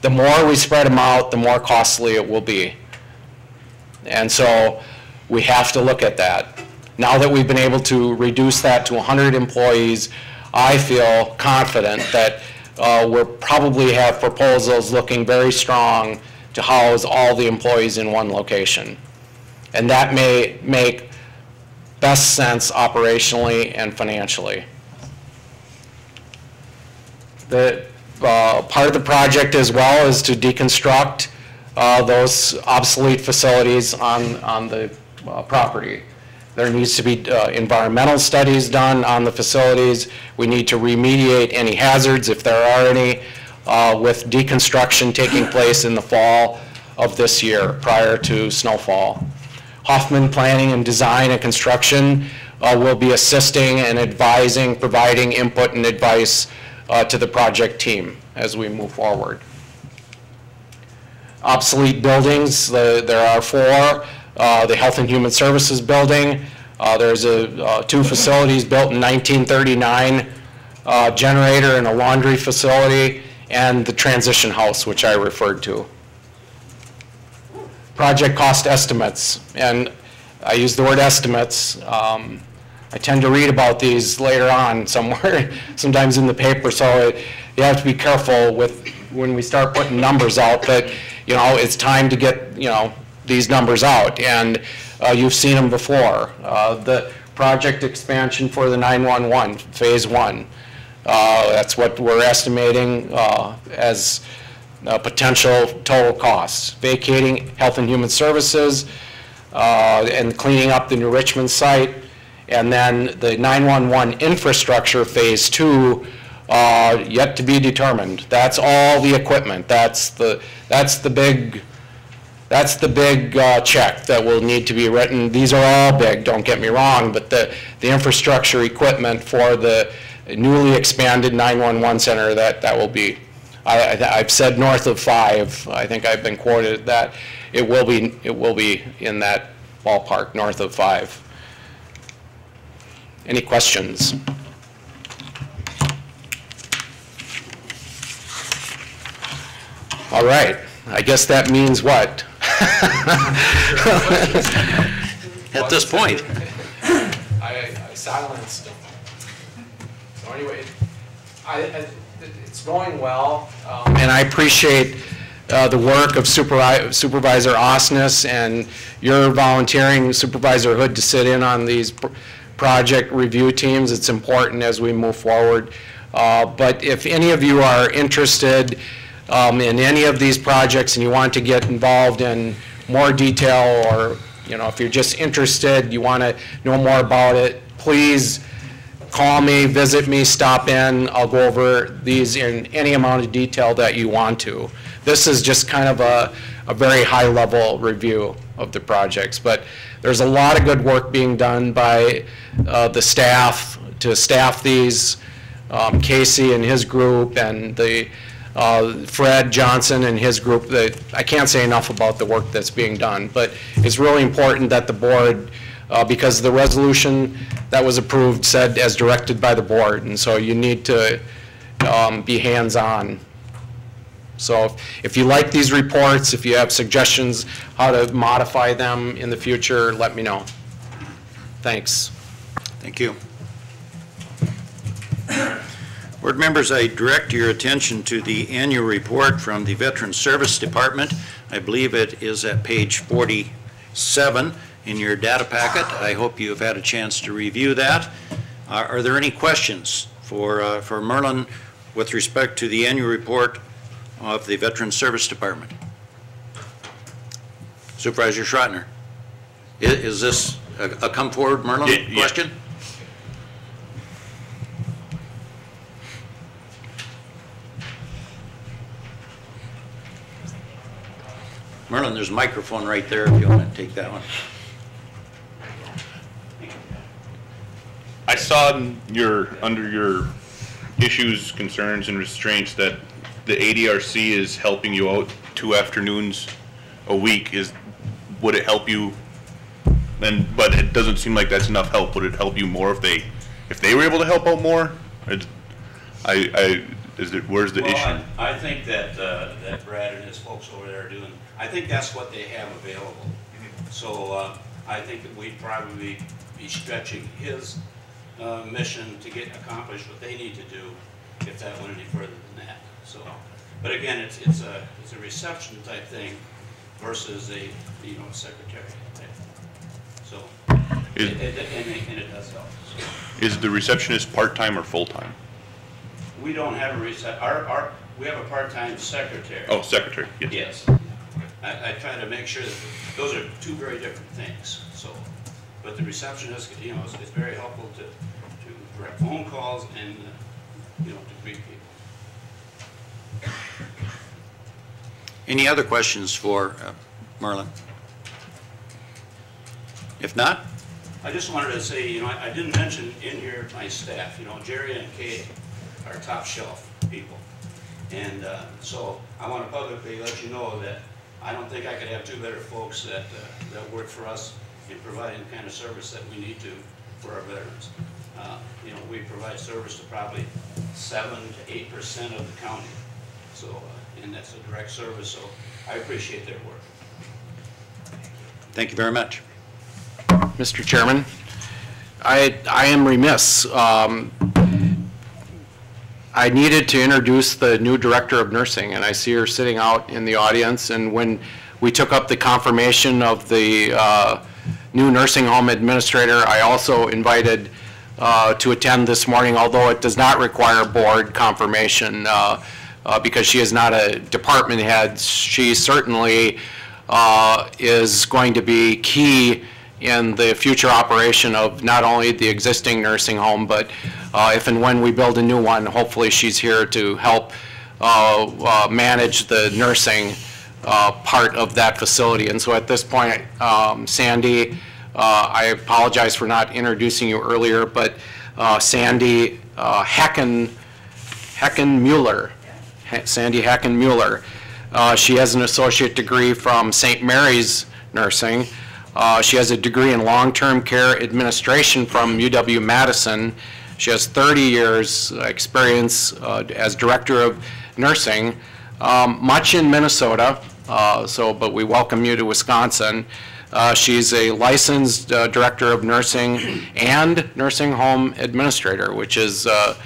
The more we spread them out, the more costly it will be. And so we have to look at that. Now that we've been able to reduce that to 100 employees, I feel confident that we'll probably have proposals looking very strong to house all the employees in one location. And that may make best sense operationally and financially. The part of the project as well is to deconstruct those obsolete facilities on the property. There needs to be environmental studies done on the facilities. We need to remediate any hazards, if there are any, with deconstruction taking place in the fall of this year, prior to snowfall. Hoffman Planning and Design and Construction will be assisting and advising, providing input and advice to the project team as we move forward. Obsolete buildings, there are four. The Health and Human Services building, there's two facilities built in 1939, generator and a laundry facility, and the transition house, which I referred to. Project cost estimates, and I use the word estimates. I tend to read about these later on somewhere, sometimes in the paper, so you have to be careful with when we start putting numbers out that, you know, it's time to get, you know, these numbers out, and you've seen them before. The project expansion for the 911, phase 1, that's what we're estimating as potential total costs. Vacating Health and Human Services and cleaning up the New Richmond site, and then the 911 infrastructure phase 2 yet to be determined. That's all the equipment. That's the big check that will need to be written. These are all big, don't get me wrong, but the infrastructure equipment for the newly expanded 911 center, that will be, I've said north of 5. I think I've been quoted that it will be in that ballpark, north of 5. Any questions? All right, I guess that means what? At this point. I silenced them. So anyway, it's going well, and I appreciate the work of Supervisor Osnes and your volunteering, Supervisor Hood, to sit in on these project review teams. It's important as we move forward. But if any of you are interested in any of these projects and you want to get involved in more detail, or if you're just interested, you want to know more about it, please call me, visit me, stop in. I'll go over these in any amount of detail that you want to. This is just kind of a very high-level review of the projects, but there's a lot of good work being done by the staff to staff these. Casey and his group, and the Fred Johnson and his group. I can't say enough about the work that's being done, but it's really important that the board, because the resolution that was approved said as directed by the board, and so you need to be hands-on. So if you like these reports, if you have suggestions how to modify them in the future, let me know. Thanks. Thank you. Board members, I direct your attention to the annual report from the Veteran Service Department. I believe it is at page 47 in your data packet. I hope you have had a chance to review that. Are there any questions for Merlin with respect to the annual report of the Veteran Service Department. Supervisor Schrottner. Is this a come forward, Merlin, question? Merlin, there's a microphone right there if you want to take that one. I saw in under your issues, concerns, and restraints that the ADRC is helping you out 2 afternoons a week. Would it help you? But it doesn't seem like that's enough help. Would it help you more if they were able to help out more? Where's the issue? I think that that Brad and his folks over there are doing. I think that's what they have available. So I think that we'd probably be stretching his mission to get accomplished what they need to do if that went any further than that. So, but again, it's a reception type thing versus a secretary type. So, and it does help. So. Is the receptionist part-time or full-time? We don't have a we have a part-time secretary. Oh, secretary. Yes. Yes. I try to make sure that those are 2 very different things. So, but the receptionist, it's very helpful to direct phone calls and to greet people. Any other questions for Merlin? If not, I just wanted to say, I didn't mention in here my staff. Jerry and Kate are top shelf people, and so I want to publicly let you know that I don't think I could have 2 better folks that work for us in providing the kind of service that we need to for our veterans. We provide service to probably 7 to 8% of the county, so and that's a direct service. So I appreciate their work. Thank you very much, Mr. Chairman. I am remiss. I needed to introduce the new director of nursing, and I see her sitting out in the audience. And when we took up the confirmation of the new nursing home administrator, I also invited to attend this morning, although it does not require board confirmation because she is not a department head. She certainly is going to be key in the future operation of not only the existing nursing home, but if and when we build a new one, hopefully she's here to help manage the nursing part of that facility. And so at this point, Sandy, I apologize for not introducing you earlier, but Sandy Hecken-Mueller. Sandy Hecken-Mueller. She has an associate degree from St. Mary's Nursing. She has a degree in long-term care administration from UW-Madison. She has 30 years experience as director of nursing, much in Minnesota, but we welcome you to Wisconsin. She's a licensed director of nursing and nursing home administrator, which is a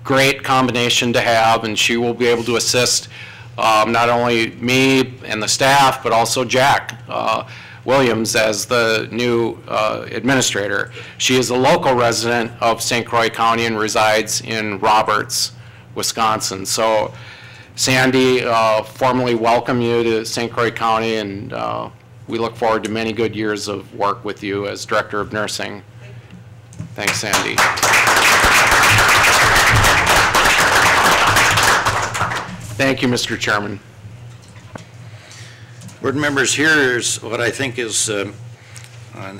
great combination to have, and she will be able to assist not only me and the staff, but also Jack Williams as the new administrator. She is a local resident of St. Croix County and resides in Roberts, Wisconsin. So Sandy, formally welcome you to St. Croix County, and we look forward to many good years of work with you as Director of Nursing. Thanks, Sandy. Thank you, Mr. Chairman. Board members, here's what I think is an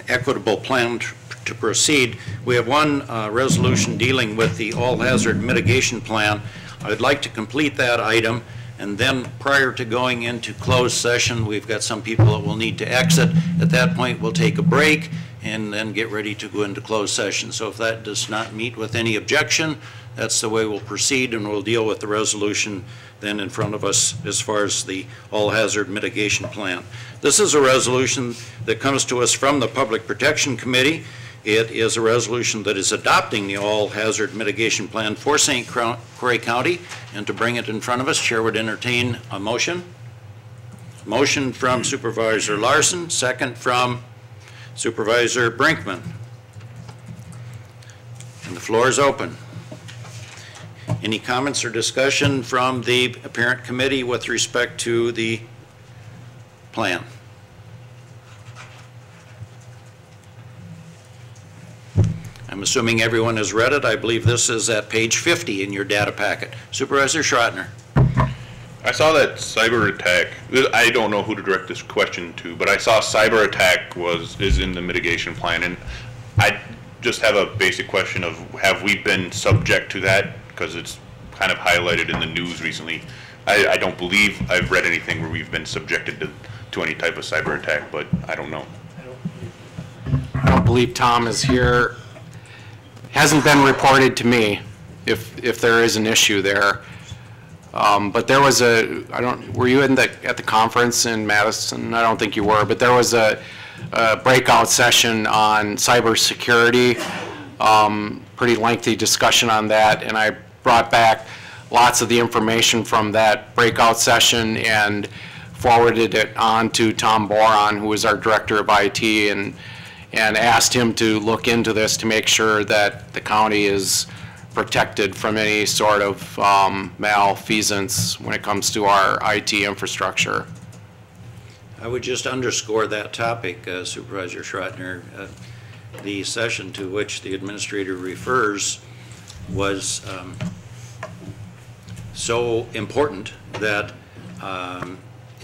equitable plan to proceed. We have one resolution dealing with the all-hazard mitigation plan. I'd like to complete that item, and then prior to going into closed session, we've got some people that will need to exit. At that point, we'll take a break and then get ready to go into closed session. So if that does not meet with any objection, that's the way we'll proceed, and we'll deal with the resolution then in front of us as far as the all-hazard mitigation plan. This is a resolution that comes to us from the Public Protection Committee. It is a resolution that is adopting the all-hazard mitigation plan for St. Croix County, and to bring it in front of us, Chair would entertain a motion. Motion from Supervisor Larson, second from Supervisor Brinkman. And the floor is open. Any comments or discussion from the parent committee with respect to the plan? I'm assuming everyone has read it. I believe this is at page 50 in your data packet. Supervisor Schrottner. I saw that cyber attack. I don't know who to direct this question to, but I saw cyber attack is in the mitigation plan, and I just have a basic question of, have we been subject to that? Because it's kind of highlighted in the news recently. I don't believe I've read anything where we've been subjected to any type of cyber attack, but I don't know. I don't believe Tom is here. Hasn't been reported to me if there is an issue there. But there was were you at the conference in Madison? I don't think you were, but there was a breakout session on cybersecurity, pretty lengthy discussion on that, and I brought back lots of the information from that breakout session and forwarded it on to Tom Boron, who is our director of IT, and asked him to look into this to make sure that the county is protected from any sort of malfeasance when it comes to our IT infrastructure. I would just underscore that topic, Supervisor Schrottner. The session to which the administrator refers was so important that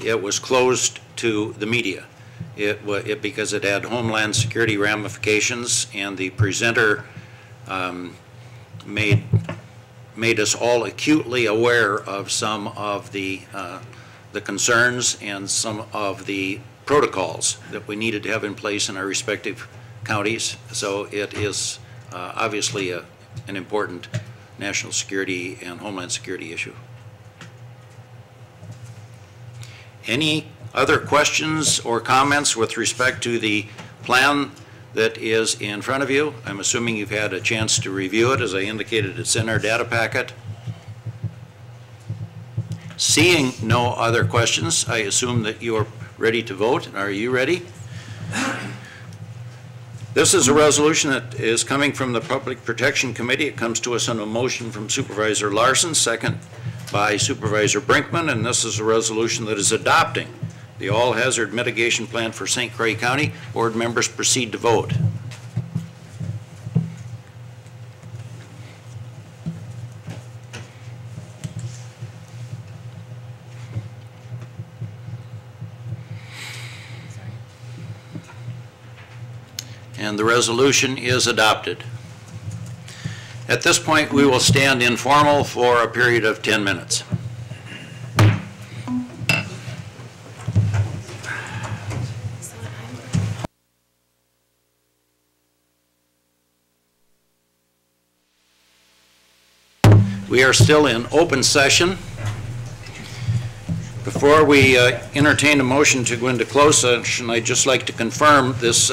it was closed to the media. Because it had Homeland Security ramifications, and the presenter made us all acutely aware of some of the concerns and some of the protocols that we needed to have in place in our respective counties. So it is obviously an important national security and Homeland Security issue. Any other questions or comments with respect to the plan that is in front of you? I'm assuming you've had a chance to review it. As I indicated, it's in our data packet. Seeing no other questions, I assume that you are ready to vote. Are you ready? This is a resolution that is coming from the Public Protection Committee. It comes to us on a motion from Supervisor Larson, second by Supervisor Brinkman, and this is a resolution that is adopting the All-Hazard Mitigation Plan for St. Croix County. Board members, proceed to vote. And the resolution is adopted. At this point, we will stand informal for a period of 10 minutes. We are still in open session. Before we entertain a motion to go into closed session, I'd just like to confirm this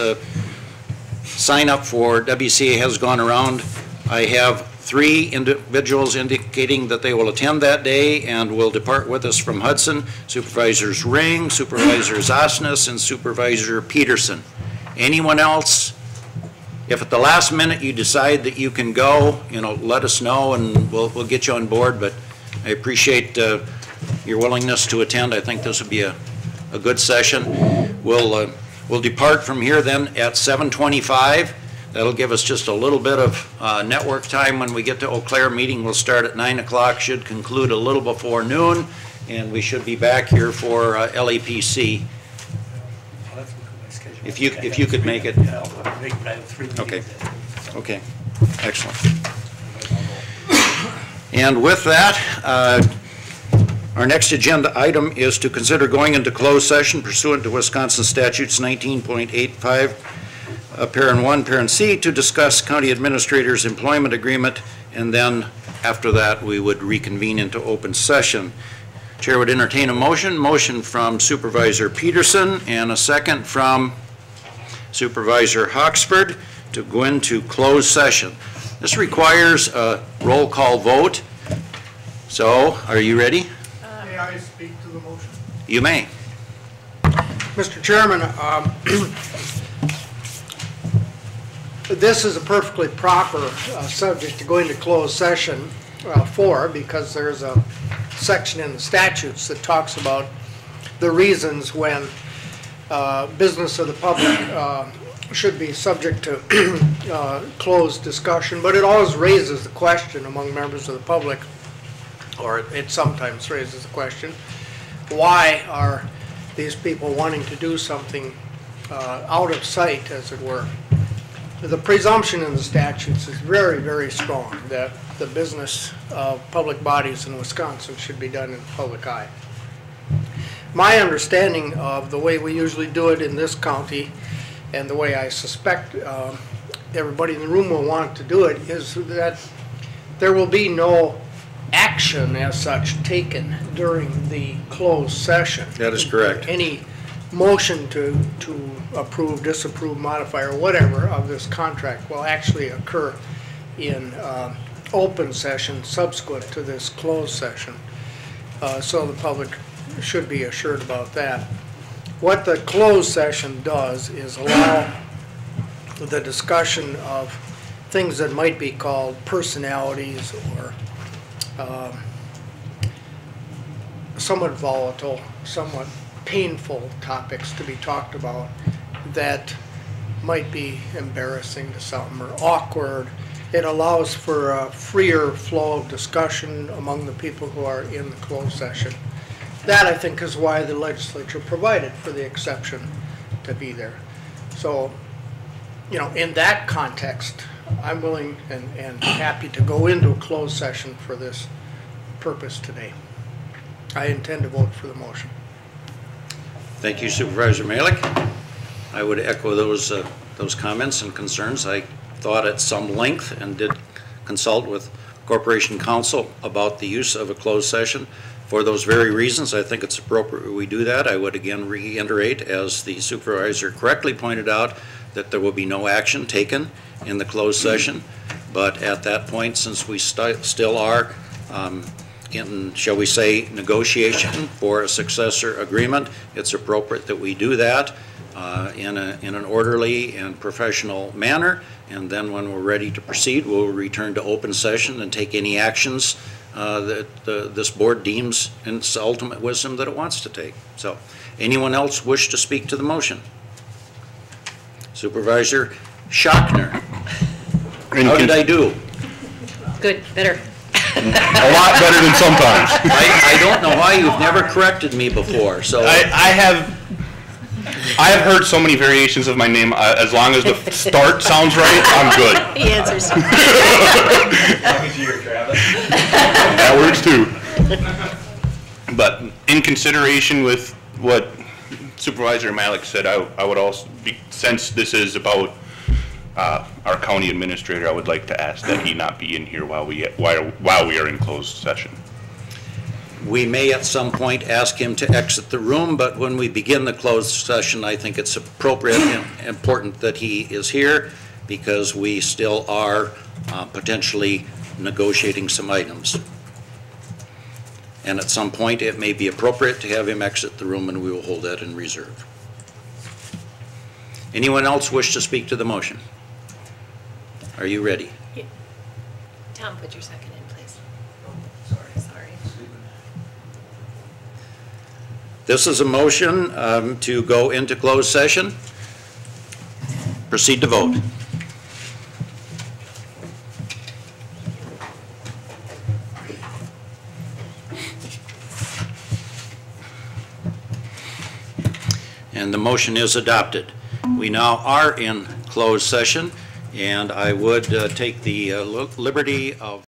sign up for WCA has gone around. I have 3 individuals indicating that they will attend that day and will depart with us from Hudson: Supervisors Ring, Supervisor Osnes, and Supervisor Peterson. Anyone else? If at the last minute you decide that you can go, let us know and we'll get you on board. But I appreciate your willingness to attend. I think this will be a good session. We'll depart from here then at 7:25. That'll give us just a little bit of network time when we get to Eau Claire. Meeting will start at 9 o'clock, should conclude a little before noon, and we should be back here for LAPC. If you could make it. Okay. Okay. Excellent. And with that, our next agenda item is to consider going into closed session pursuant to Wisconsin Statutes 19.85, Parent 1, Parent C, to discuss County Administrator's employment agreement, and then after that we would reconvene into open session. Chair would entertain a motion from Supervisor Peterson and a second from Supervisor Hoxford to go into closed session. This requires a roll call vote. So, are you ready? May I speak to the motion? You may. Mr. Chairman, this is a perfectly proper subject to go into closed session. for, because there's a section in the statutes that talks about the reasons when business of the public should be subject to closed discussion, but it always raises the question among members of the public, or it sometimes raises the question, why are these people wanting to do something out of sight, as it were? The presumption in the statutes is very, very strong that the business of public bodies in Wisconsin should be done in the public eye. My understanding of the way we usually do it in this county, and the way I suspect everybody in the room will want to do it, is that there will be no action as such taken during the closed session. That is correct. Any motion to approve, disapprove, modify, or whatever of this contract will actually occur in open session subsequent to this closed session. So the public should be assured about that. What the closed session does is allow the discussion of things that might be called personalities or somewhat volatile, somewhat painful topics to be talked about that might be embarrassing to some or awkward. It allows for a freer flow of discussion among the people who are in the closed session. That, I think, is why the legislature provided for the exception to be there. So, you know, in that context, I'm willing and happy to go into a closed session for this purpose today. I intend to vote for the motion. Thank you, Supervisor Malik. I would echo those comments and concerns. I thought at some length and did consult with Corporation Counsel about the use of a closed session. For those very reasons, I think it's appropriate we do that. I would again reiterate, as the supervisor correctly pointed out, that there will be no action taken in the closed session. But at that point, since we still are in, shall we say, negotiation for a successor agreement, it's appropriate that we do that in an orderly and professional manner. And then when we're ready to proceed, we'll return to open session and take any actions that this board deems in its ultimate wisdom that it wants to take. So, anyone else wish to speak to the motion? Supervisor Schachner. How did I do? Good, better. A lot better than sometimes. I don't know why you've never corrected me before, so. I have heard so many variations of my name. As long as the start sounds right, I'm good. He answers. As long as you're Travis. That works too. But in consideration with what Supervisor Malik said, I would also, since this is about our county administrator, I would like to ask that he not be in here while we are in closed session. We may at some point ask him to exit the room, but when we begin the closed session, I think it's appropriate and important that he is here because we still are potentially negotiating some items. And at some point, it may be appropriate to have him exit the room, and we will hold that in reserve. Anyone else wish to speak to the motion? Are you ready? Yeah. Tom, put your second in, please. Sorry. This is a motion to go into closed session. Proceed to vote. And the motion is adopted. We now are in closed session, and I would take the liberty of